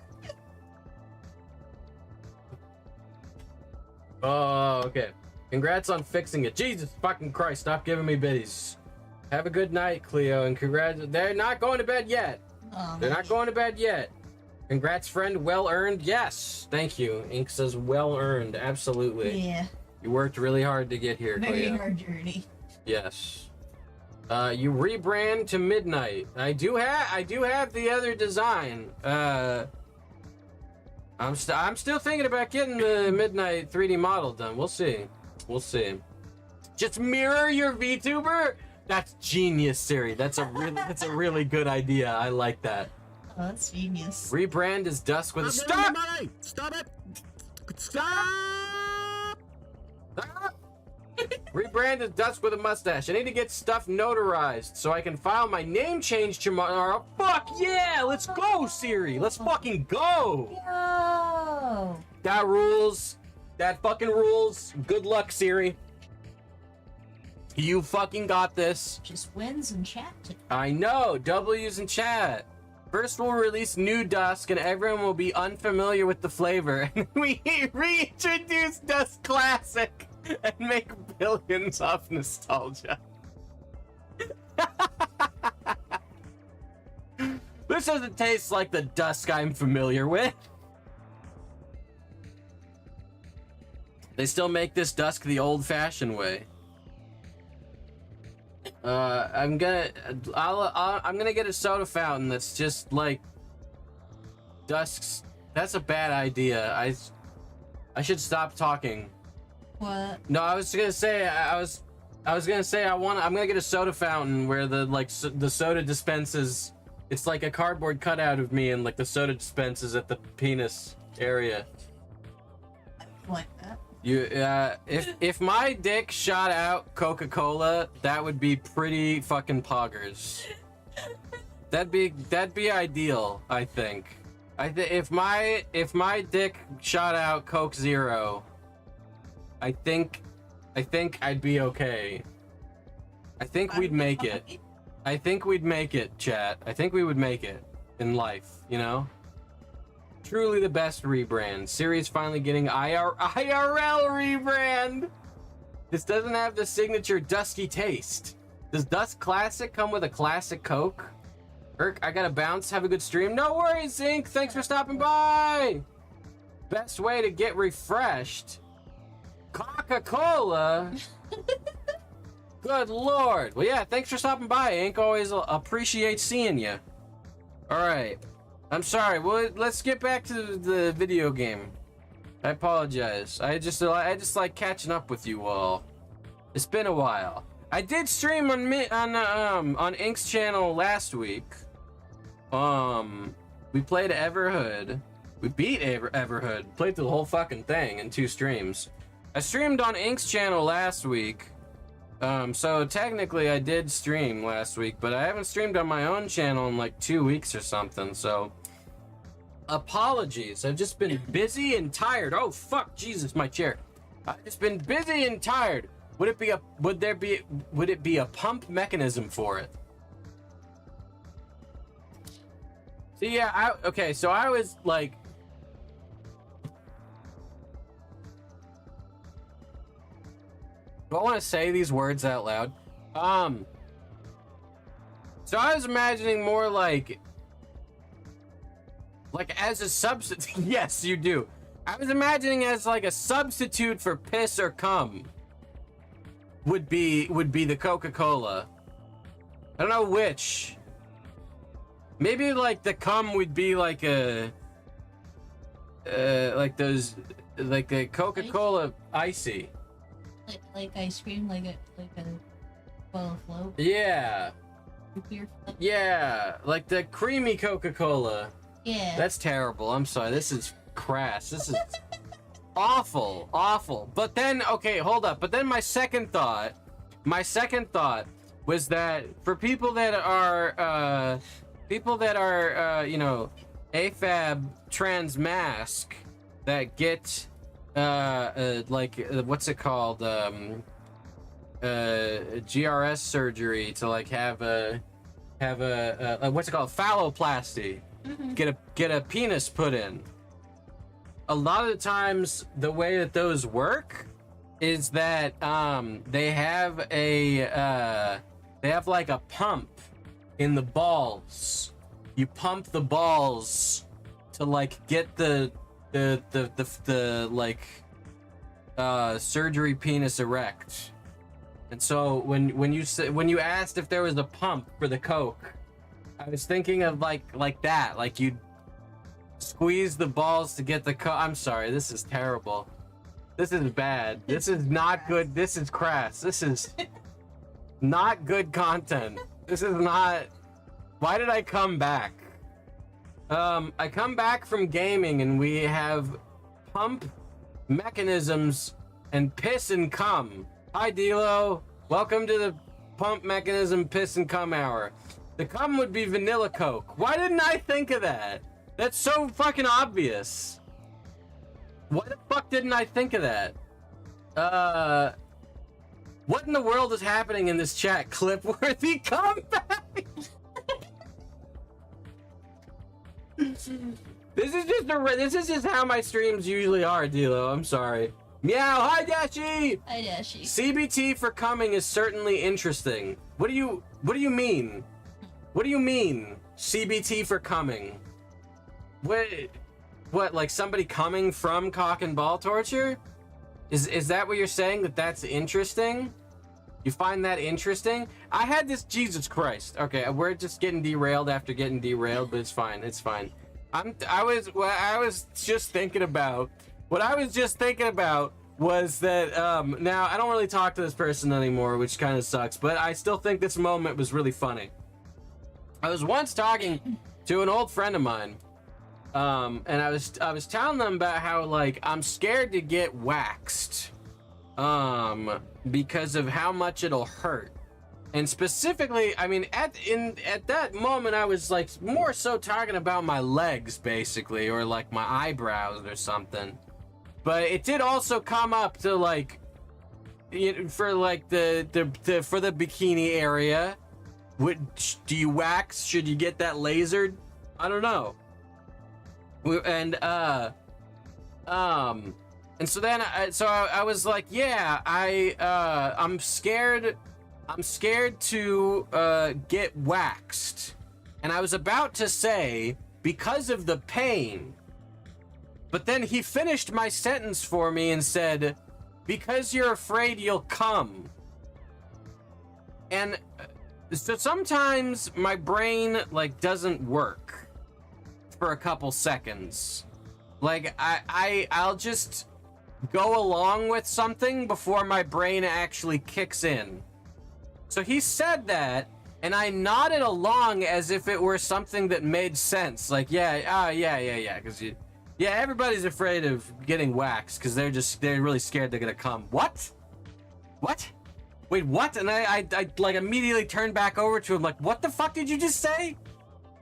Oh, okay. Congrats on fixing it. Jesus fucking Christ, stop giving me biddies. Have a good night, Cleo, and congrats. They're not going to bed yet. Oh, They're not going to bed yet. Congrats, friend. Well earned. Yes. Thank you. Ink says well earned. Absolutely. Yeah. You worked really hard to get here, Very Cleo. hard journey. Yes. You rebrand to Midnight. I do have the other design. I'm still thinking about getting the Midnight 3D model done. We'll see. We'll see. Just mirror your VTuber? That's genius, Siri. That's a really good idea. I like that. Oh, that's genius. Rebrand as Dusk with a Stop stop. giving me money! Stop it! Stop! Rebrand as Dusk with a mustache. I need to get stuff notarized so I can file my name change tomorrow. Fuck yeah! Let's go, Siri. Let's fucking go. Yo! That rules. That fucking rules. Good luck, Siri. You fucking got this. Just wins in chat. I know. W's in chat. First, we'll release new Dusk, and everyone will be unfamiliar with the flavor. And we reintroduce Dusk Classic and make billions off nostalgia. This doesn't taste like the Dusk I'm familiar with. They still make this Dusk the old-fashioned way. I'm gonna get a soda fountain that's just like Dusk's. That's a bad idea. I should stop talking. What? No, I was gonna say I'm gonna get a soda fountain where the soda dispenses. It's like a cardboard cutout of me, and like the soda dispenses at the penis area. I like that. If my dick shot out Coca-Cola, that would be pretty fucking poggers. That'd be ideal, I think. If my dick shot out Coke Zero, I think I'd be okay. I think we'd make it. I think we'd make it, chat. I think we would make it in life, you know? Truly the best rebrand. Siri's finally getting IRL rebrand. This doesn't have the signature Dusky taste. Does Dusk Classic come with a classic Coke? Irk, I gotta bounce. Have a good stream. No worries, Zink. Thanks for stopping by. Best way to get refreshed. Coca-Cola. Good lord. Well, yeah, thanks for stopping by, Ink. Always appreciate seeing you. All right. I'm sorry. Well, let's get back to the video game. I apologize. I just like catching up with you all. It's been a while. I did stream on Ink's channel last week. We played Everhood. We beat Everhood. Played the whole fucking thing in 2 streams. I streamed on Ink's channel last week. So technically I did stream last week, but I haven't streamed on my own channel in like 2 weeks or something, so apologies. I've just been busy and tired. Oh fuck, Jesus, my chair. I've just been busy and tired. Would it be a pump mechanism for it? So yeah, okay, so I was like, do I want to say these words out loud? So I was imagining more like as a substitute. Yes, you do. I was imagining as like a substitute for piss or cum would be the Coca-Cola. I don't know which. Maybe like the cum would be like a like those like a Coca-Cola icy. Like ice cream, like a bowl float. Yeah. Beer float. Yeah, like the creamy Coca-Cola. Yeah. That's terrible. I'm sorry. This is crass. This is awful, awful. But then, okay, hold up. But then my second thought was that for people that are, you know, AFAB trans mask that get, what's it called? GRS surgery to like have a what's it called? Phalloplasty. Mm-hmm. Get a penis put in. A lot of the times, the way that those work is that they have like a pump in the balls. You pump the balls to like get the surgery penis erect. And so when you asked if there was a pump for the Coke, I was thinking of like that, like Squeeze the balls to get the I'm sorry, this is terrible. This is bad. This is not good. This is crass. This is not good content. This is not... Why did I come back? I come back from gaming and we have pump mechanisms and piss and cum. Hi, Dilo. Welcome to the pump mechanism piss and cum hour. The cum would be vanilla Coke. Why didn't I think of that? That's so fucking obvious. Why the fuck didn't I think of that? What in the world is happening in this chat? Clipworthy comeback. This is just how my streams usually are, Dilo. I'm sorry. Meow. Hi, Dashi. Hi, Dashi. CBT for coming is certainly interesting. What do you mean? What do you mean? CBT for coming? What, like somebody coming from cock and ball torture? Is that what you're saying? That's interesting? You find that interesting? I had this... Jesus Christ. Okay, we're just getting derailed after getting derailed, but it's fine. It's fine. I was just thinking about... What I was just thinking about was that... now, I don't really talk to this person anymore, which kind of sucks, but I still think this moment was really funny. I was once talking to an old friend of mine, and I was telling them about how, like, I'm scared to get waxed, because of how much it'll hurt. And specifically, I mean, at that moment, I was like more so talking about my legs, basically, or like my eyebrows or something. But it did also come up to like, for like the for the bikini area. Do you wax? Should you get that lasered? I don't know. And so then I was like, yeah, I'm scared to get waxed. And I was about to say, because of the pain. But then he finished my sentence for me and said, because you're afraid you'll come. And so sometimes my brain like doesn't work for a couple seconds. Like I'll just go along with something before my brain actually kicks in. So he said that, and I nodded along as if it were something that made sense. Like, yeah, because everybody's afraid of getting waxed because they're really scared they're gonna come. What? Wait, what? And I like immediately turned back over to him like, what the fuck did you just say?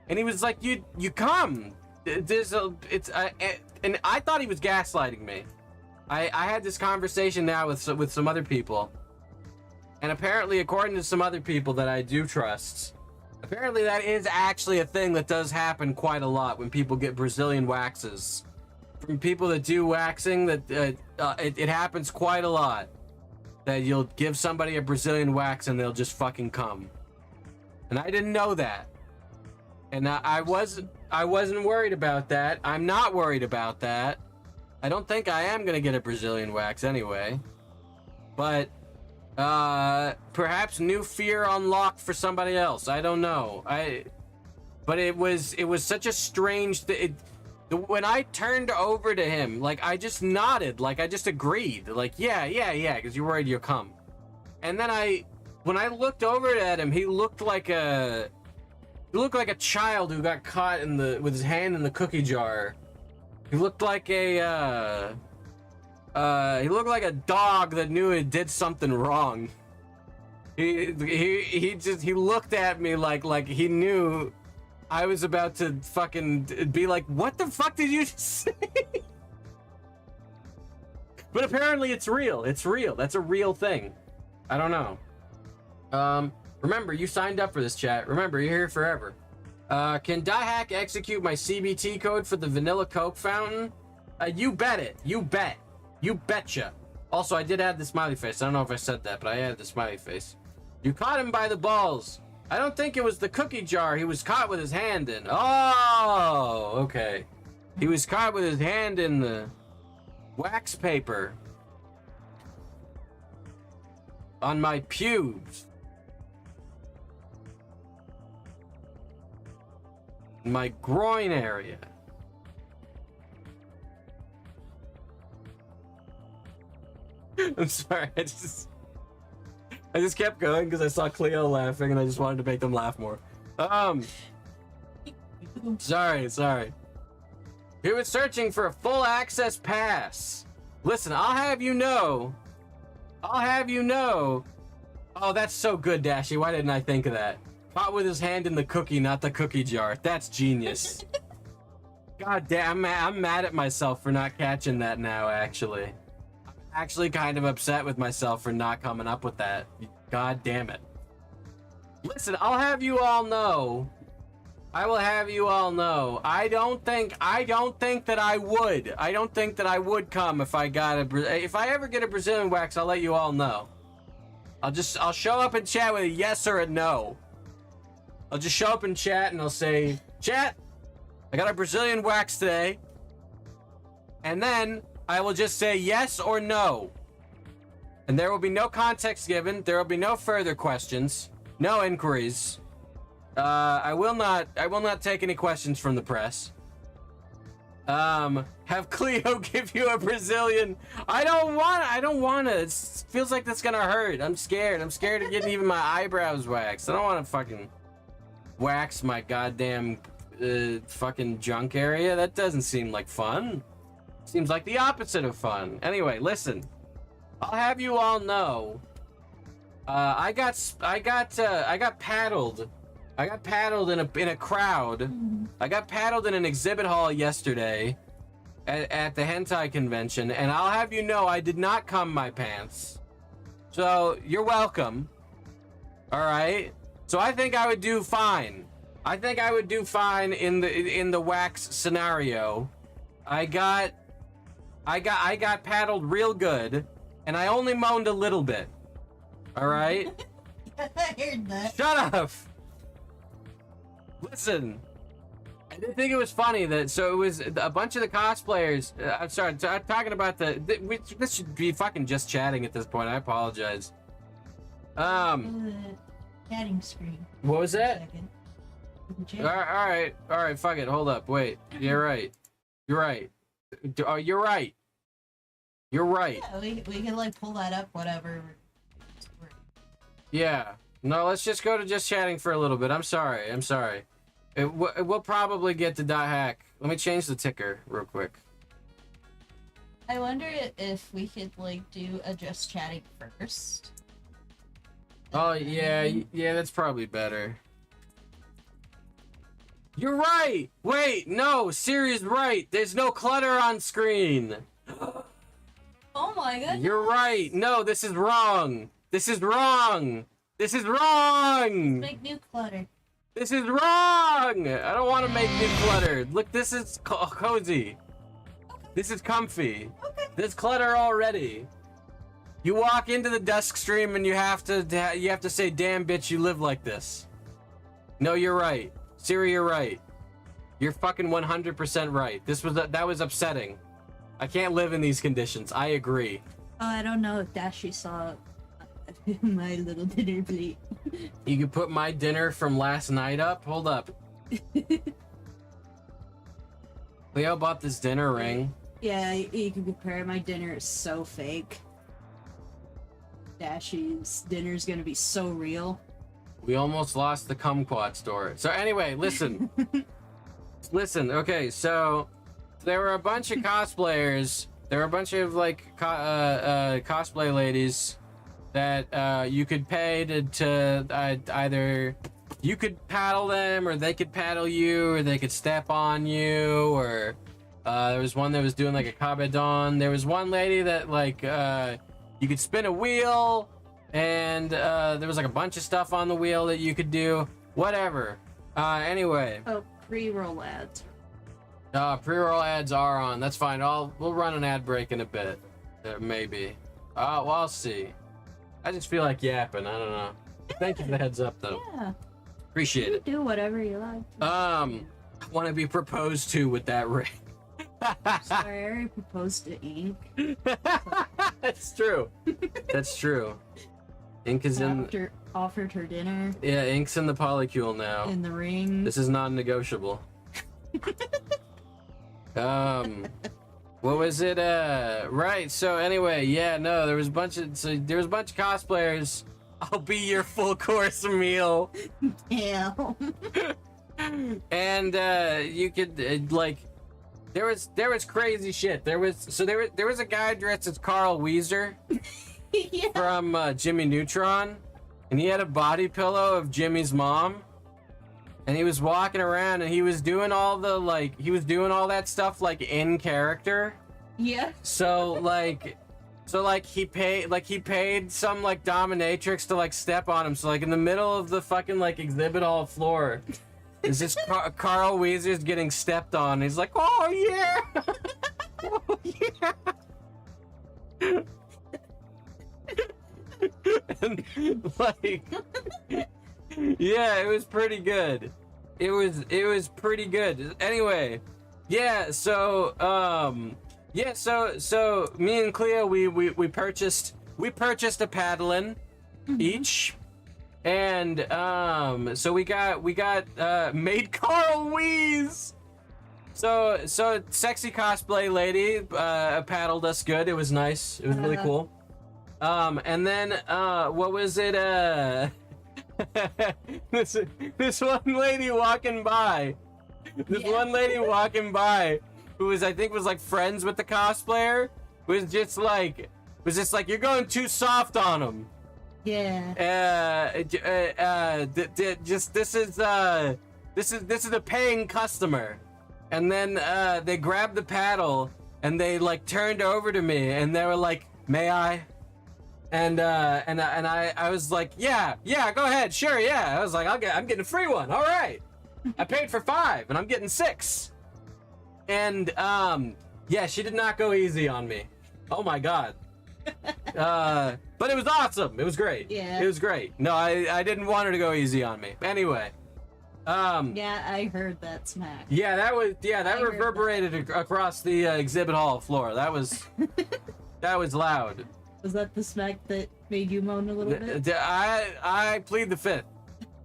And he was like, you come. And I thought he was gaslighting me. I had this conversation now with some other people. And apparently, according to some other people that I do trust, apparently that is actually a thing that does happen quite a lot when people get Brazilian waxes. From people that do waxing, that it happens quite a lot. That you'll give somebody a Brazilian wax and they'll just fucking come. And I didn't know that. And I wasn't worried about that. I'm not worried about that. I don't think I am gonna get a Brazilian wax anyway. But perhaps new fear unlocked for somebody else. I don't know. But it was such a strange when I turned over to him, like I just nodded, like I just agreed, like yeah, because you're worried you'll come. And then when I looked over at him, he looked like a child who got caught with his hand in the cookie jar. He looked like a dog that knew it did something wrong. He looked at me like he knew I was about to fucking be like, what the fuck did you just say? But apparently it's real. It's real. That's a real thing. I don't know. Remember, you signed up for this chat. Remember, you're here forever. Can DieHack execute my CBT code for the vanilla Coke fountain? You bet it. You bet. You betcha. Also, I did add the smiley face. I don't know if I said that, but I added the smiley face. You caught him by the balls. I don't think it was the cookie jar he was caught with his hand in. Oh, okay. He was caught with his hand in the wax paper on my pubes. My groin area. I'm sorry. I just kept going because I saw Cleo laughing and I just wanted to make them laugh more. Sorry. He was searching for a full access pass. Listen, I'll have you know. Oh, that's so good, Dashy. Why didn't I think of that? Caught with his hand in the cookie, not the cookie jar. That's genius. God damn, I'm mad at myself for not catching that now, actually. I'm actually kind of upset with myself for not coming up with that. God damn it. Listen, I'll have you all know. I will have you all know. I don't think that I would. I don't think that I would come if I ever get a Brazilian wax, I'll let you all know. I'll show up in chat with a yes or a no. I'll just show up in chat and I'll say, chat, I got a Brazilian wax today. And then I will just say yes or no. And there will be no context given. There will be no further questions. No inquiries. I will not take any questions from the press. Have Cleo give you a Brazilian. I don't want to. It feels like that's gonna hurt. I'm scared of getting even my eyebrows waxed. I don't want to fucking wax my goddamn fucking junk area. That doesn't seem like fun. Seems like the opposite of fun. Anyway, listen. I'll have you all know. I got paddled. I got paddled in a crowd. I got paddled in an exhibit hall yesterday at the hentai convention, and I'll have you know I did not cum my pants. So you're welcome. All right. So I think I would do fine. I think I would do fine in the wax scenario. I got paddled real good, and I only moaned a little bit. All right. I heard that. Shut up. Listen, I did think it was funny that it was a bunch of the cosplayers. I'm sorry, I'm talking about this should be fucking just chatting at this point. I apologize. Chatting screen. What was that? Second. All right. Fuck it. Hold up. Wait. You're right. Oh, you're right. Yeah, we can like pull that up, whatever. Yeah. No, let's just go to just chatting for a little bit. I'm sorry. We'll probably get to .hack. Let me change the ticker real quick. I wonder if we could like do a just chatting first. Oh yeah, that's probably better. You're right. Wait, no, Siri's right. There's no clutter on screen. Oh my god. You're right. No, this is wrong. This is wrong. Make new clutter. This is wrong! I don't want to make new clutter. Look, this is cozy. This is comfy. Okay. There's clutter already. You walk into the dusk stream and you have to say, "Damn bitch, you live like this." No, you're right. Siri, you're right. You're fucking 100% right. That was upsetting. I can't live in these conditions. I agree. Oh, I don't know if Dashy saw my little dinner plate. You could put my dinner from last night up? Hold up. Leo bought this dinner ring. Yeah, you can compare. My dinner is so fake. Dashy's dinner's gonna be so real. We almost lost the kumquat store. So anyway, listen. Okay, so there were a bunch of cosplayers. There were a bunch of like cosplay ladies that you could pay to either you could paddle them, or they could paddle you, or they could step on you, or there was one that was doing like a kabedon. There was one lady that like you could spin a wheel, and there was like a bunch of stuff on the wheel that you could do. Whatever. Anyway. Oh, pre-roll ads. Pre-roll ads are on. That's fine. We'll run an ad break in a bit. Maybe. Well, I'll see. I just feel like yapping. I don't know. Thank you for the heads up, though. Yeah. Appreciate it. Do whatever you like. I want to be proposed to with that ring. Sorry, I already proposed to Ink. That's true. That's true. Ink is Offered her dinner. Yeah, Ink's in the polycule now. In the ring. This is non-negotiable. What was it? Right. So anyway, yeah, no, there was a bunch of cosplayers. I'll be your full course meal. Yeah. And you could like, there was crazy shit. There was a guy dressed as Carl Weezer Yeah. from Jimmy Neutron, and he had a body pillow of Jimmy's mom. And he was walking around and he was doing all that stuff like in character. Yeah. So he paid some like dominatrix to like step on him. So like in the middle of the fucking like exhibit hall floor is this Carl Weezer's getting stepped on. He's like, oh yeah. Oh yeah. And like, yeah, it was pretty good. It was pretty good. Anyway, yeah. So so me and Cleo, we purchased a paddlin each, and so we got made Carl Wheeze. So sexy cosplay lady paddled us good. It was nice. It was really cool. And then what was it? This one lady walking by. One lady walking by who I think was like friends with the cosplayer was just like you're going too soft on him. Yeah. This is a paying customer. And then they grabbed the paddle and they like turned over to me and they were like, "May I?" And I was like, yeah, go ahead, sure, yeah. I was like, I'm getting a free one. All right. I paid for 5 and I'm getting 6. And yeah, she did not go easy on me. Oh my god. But it was awesome. It was great. Yeah. It was great. No, I didn't want her to go easy on me. Anyway. Yeah, I heard that smack. Yeah, that reverberated across the exhibit hall floor. That was loud. Was that the smack that made you moan a little bit? I plead the fifth.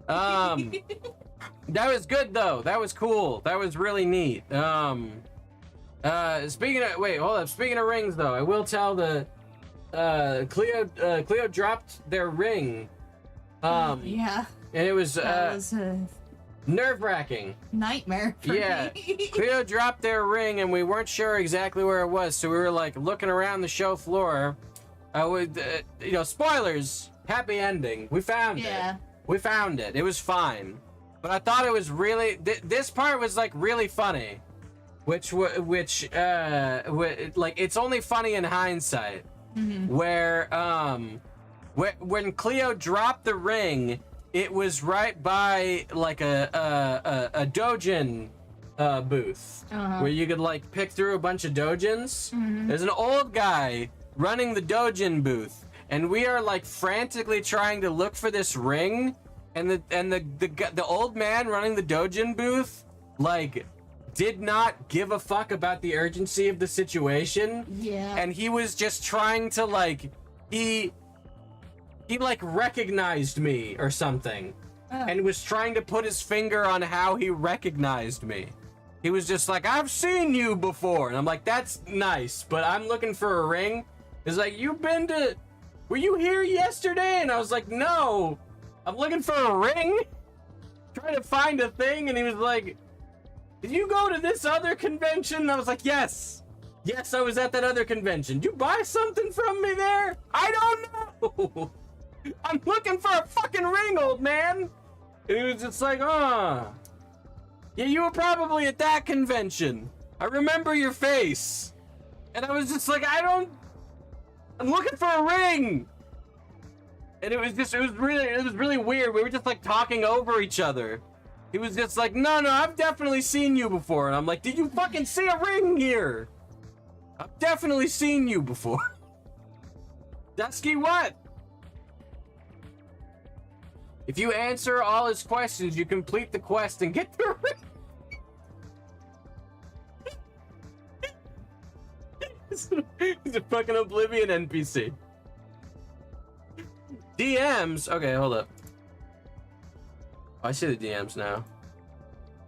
That was good though. That was cool. That was really neat. Speaking of rings though, I will tell the Cleo dropped their ring. Yeah. And it was That was a nerve-wracking. nightmare for Yeah. me. Cleo dropped their ring and we weren't sure exactly where it was, so we were like looking around the show floor. Spoilers. Happy ending. We found it. We found it. It was fine. But I thought it was really. This part was like really funny, which it's only funny in hindsight. Mm-hmm. Where when Cleo dropped the ring, it was right by like a Dojin booth where you could like pick through a bunch of Dojins. Mm-hmm. There's an old guy running the Dojin booth, and we are like frantically trying to look for this ring, and the old man running the Dojin booth like did not give a fuck about the urgency of the situation. Yeah. And he was just trying to like he like recognized me or something. And was trying to put his finger on how he recognized me. He was just like, "I've seen you before." And I'm like, "That's nice, but I'm looking for a ring." He's like, "Were you here yesterday?" And I was like, "No, I'm looking for a ring, trying to find a thing." And he was like, "Did you go to this other convention?" And I was like, Yes, I was at that other convention. Did you buy something from me there?" "I don't know." "I'm looking for a fucking ring, old man." And he was just like, "Yeah, you were probably at that convention. I remember your face." And I was just like, I'm looking for a ring. And it was really weird. We were just like talking over each other. He was just like, no, I've definitely seen you before." And I'm like, "Did you fucking see a ring here? I've definitely seen you before." Dusky, what? If you answer all his questions, you complete the quest and get the ring. He's a fucking Oblivion NPC. DMs. Okay, hold up. I see the DMs now.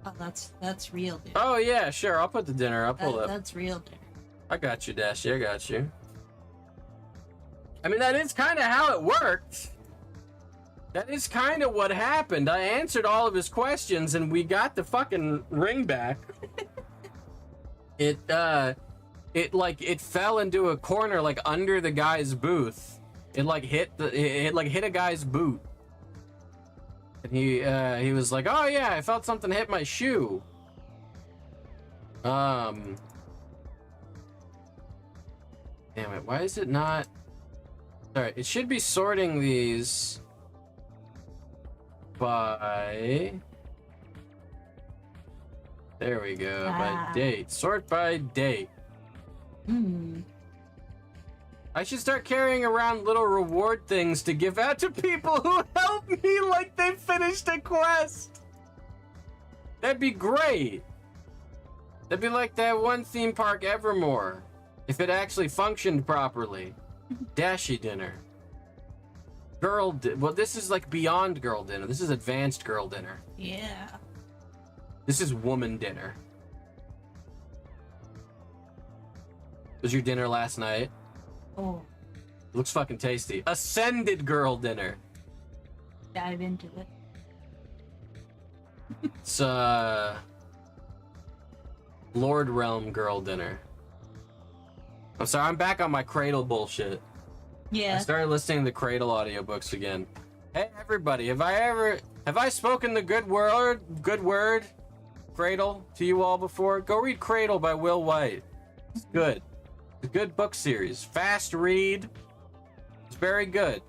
Oh, that's real, dude. Oh yeah, sure. I'll put the dinner. I'll pull up. That's real, dude. I got you, Dashi. I got you. I mean, that is kind of how it worked. That is kind of what happened. I answered all of his questions, and we got the fucking ring back. It fell into a corner, like, under the guy's booth. It hit a guy's boot. And he was like, oh yeah, I felt something hit my shoe. Damn it, why is it not? Alright, it should be sorting these by... There we go, by date. Sort by date. I should start carrying around little reward things to give out to people who help me like they finished a quest. That'd be great. That'd be like that one theme park Evermore, if it actually functioned properly. Dashi dinner. Well, this is like beyond girl dinner. This is advanced girl dinner. Yeah. This is woman dinner. Was your dinner last night? Oh. Looks fucking tasty. Ascended girl dinner. Dive into it. It's Lord Realm girl dinner. I'm sorry, I'm back on my Cradle bullshit. Yeah. I started listening to the Cradle audiobooks again. Hey everybody, have I spoken the good word, Cradle, to you all before? Go read Cradle by Will White. It's good. It's a good book series. Fast read. It's very good.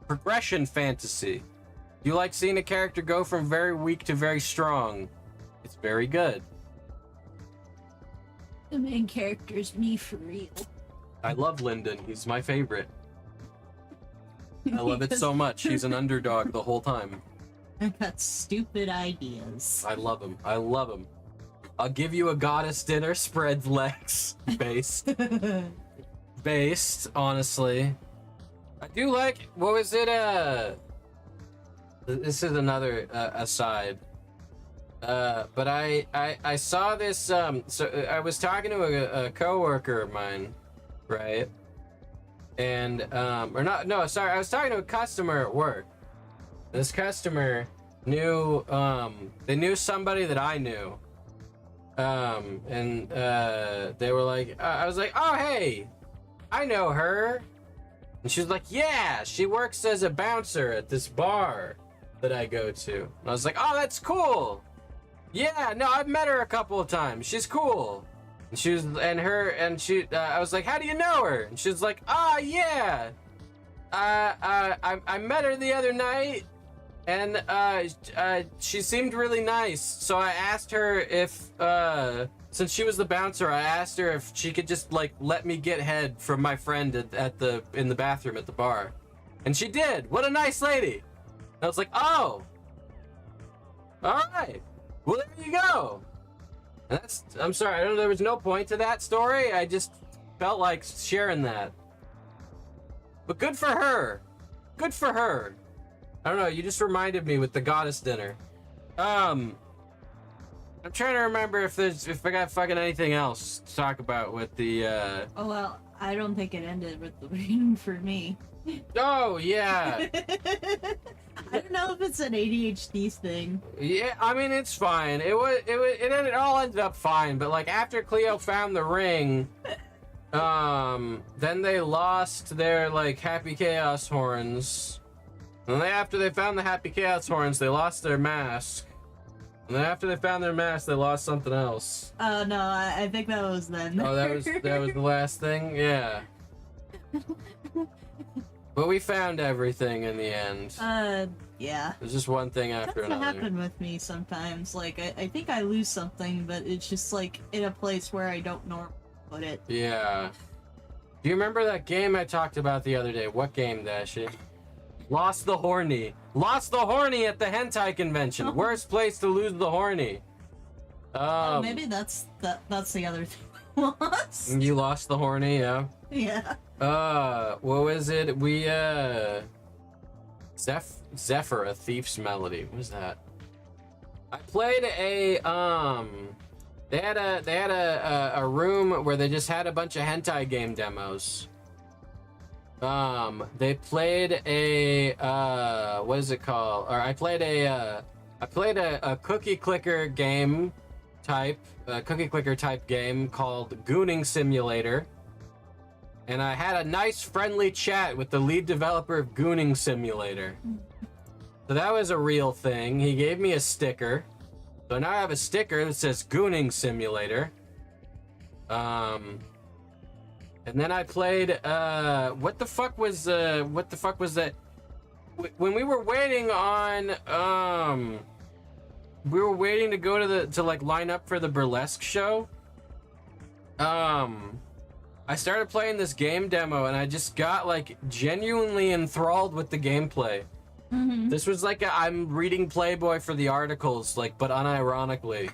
Progression fantasy. You like seeing a character go from very weak to very strong. It's very good. The main character's me for real. I love Lyndon. He's my favorite. I love it so much. He's an underdog the whole time. I got stupid ideas. I love him. I love him. I'll give you a goddess dinner, spread legs. Based, honestly. I do like, what was it, this is another aside. But I saw this, so I was talking to a coworker of mine, right? And, I was talking to a customer at work. This customer knew, they knew somebody that I knew. And they were like, I was like, oh, hey, I know her. And she was like, yeah, she works as a bouncer at this bar that I go to. And I was like, oh, that's cool. Yeah, no, I've met her a couple of times. She's cool. And she was, I was like, how do you know her? And she was like, oh, yeah. I met her the other night. And she seemed really nice, so I asked her if, since she was the bouncer, I asked her if she could just like let me get head from my friend in the bathroom at the bar, and she did. What a nice lady! And I was like, oh, all right, well there you go. And I'm sorry, I don't know. There was no point to that story. I just felt like sharing that. But good for her. Good for her. I don't know, you just reminded me with the goddess dinner. I'm trying to remember if I got fucking anything else to talk about with the, Oh, well, I don't think it ended with the ring for me. Oh, yeah. I don't know if it's an ADHD thing. Yeah, I mean, it's fine. It all ended up fine, but like after Cleo found the ring, then they lost their like Happy Chaos horns. And then after they found the Happy Chaos horns, they lost their mask. And then after they found their mask, they lost something else. Oh no, I think that was then. Oh, that was the last thing? Yeah. But we found everything in the end. Yeah. There's just one thing after That's what another. happened with me sometimes. Like, I think I lose something, but it's just like in a place where I don't normally put it. Yeah. Do you remember that game I talked about the other day? What game, Dashi? Lost the Horny. Lost the Horny at the hentai convention. Worst place to lose the horny. Maybe that's the other thing. What? You lost the horny, yeah. Yeah. What was it? We Zephyr, a Thief's Melody. What was that? I played a They had a room where they just had a bunch of hentai game demos. They played a what is it called? Or I played a cookie clicker game type, cookie clicker type game called Gooning Simulator. And I had a nice friendly chat with the lead developer of Gooning Simulator. So that was a real thing. He gave me a sticker. So now I have a sticker that says Gooning Simulator. And then I played what the fuck was that? When we were waiting on we were waiting to go to like line up for the burlesque show. I started playing this game demo and I just got like genuinely enthralled with the gameplay. Mm-hmm. This was like I'm reading Playboy for the articles, like, but unironically. It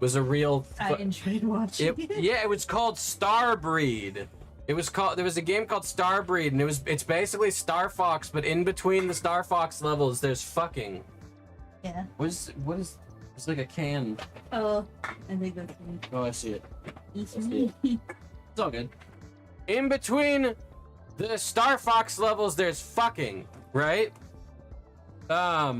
was a real. I enjoyed watching it. Yeah, it was called Starbreed. There was a game called Starbreed, and it's basically Star Fox, but in between the Star Fox levels, there's fucking. Yeah. What is? It's like a can. Oh, I think that's me. Oh, I see it. It's me. It's all good. In between the Star Fox levels, there's fucking, right? I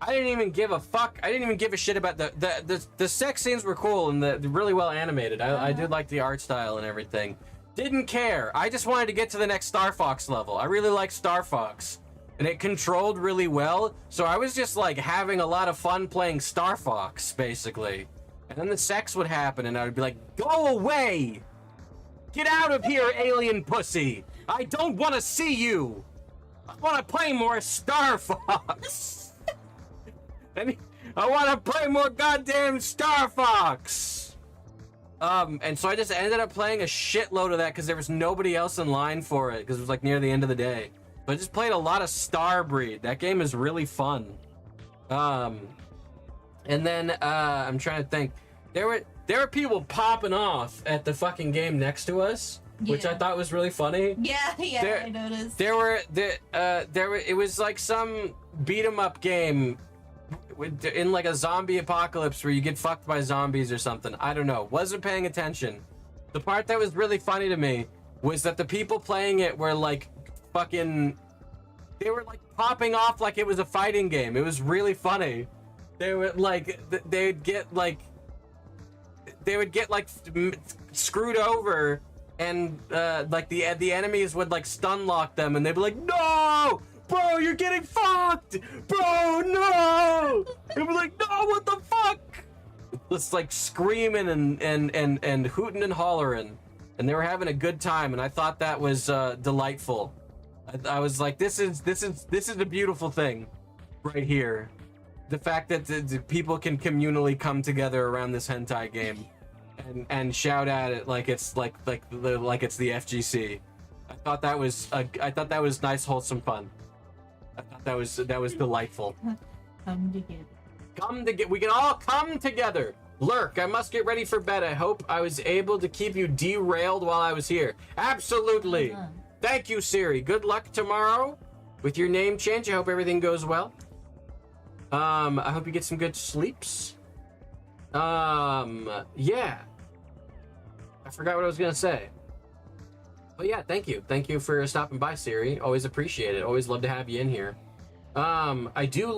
didn't even give a fuck. I didn't even give a shit about the sex scenes were cool and they're really well animated. I did like the art style and everything. Didn't care. I just wanted to get to the next Star Fox level. I really like Star Fox. And it controlled really well. So I was just like having a lot of fun playing Star Fox, basically. And then the sex would happen and I would be like, go away! Get out of here, alien pussy! I don't want to see you! I want to play more Star Fox! I want to play more goddamn Star Fox! And so I just ended up playing a shitload of that because there was nobody else in line for it because it was like near the end of the day. But I just played a lot of Starbreed. That game is really fun. And then I'm trying to think. There were people popping off at the fucking game next to us, which I thought was really funny. Yeah, I noticed. It was like some beat 'em up game in like a zombie apocalypse where you get fucked by zombies or something. I don't know. Wasn't paying attention. The part that was really funny to me was that the people playing it were like fucking. They were like popping off like it was a fighting game. It was really funny. They were like they would get like screwed over, and like the enemies would like stun lock them, and they'd be like, "No, bro, you're getting fucked, bro, no!" They'd be like, "No, what the fuck?" It's like screaming and hooting and hollering, and they were having a good time, and I thought that was delightful. I was like, this is a beautiful thing, right here. The fact that the people can communally come together around this hentai game, and shout at it like it's like it's the FGC. I thought that was nice, wholesome fun. I thought that was delightful. Come together. We can all come together. Lurk, I must get ready for bed. I hope I was able to keep you derailed while I was here. Absolutely. Thank you, Siri. Good luck tomorrow with your name change. I hope everything goes well. I hope you get some good sleeps. Yeah. I forgot what I was gonna say. But yeah, thank you. Thank you for stopping by, Siri. Always appreciate it. Always love to have you in here. I do love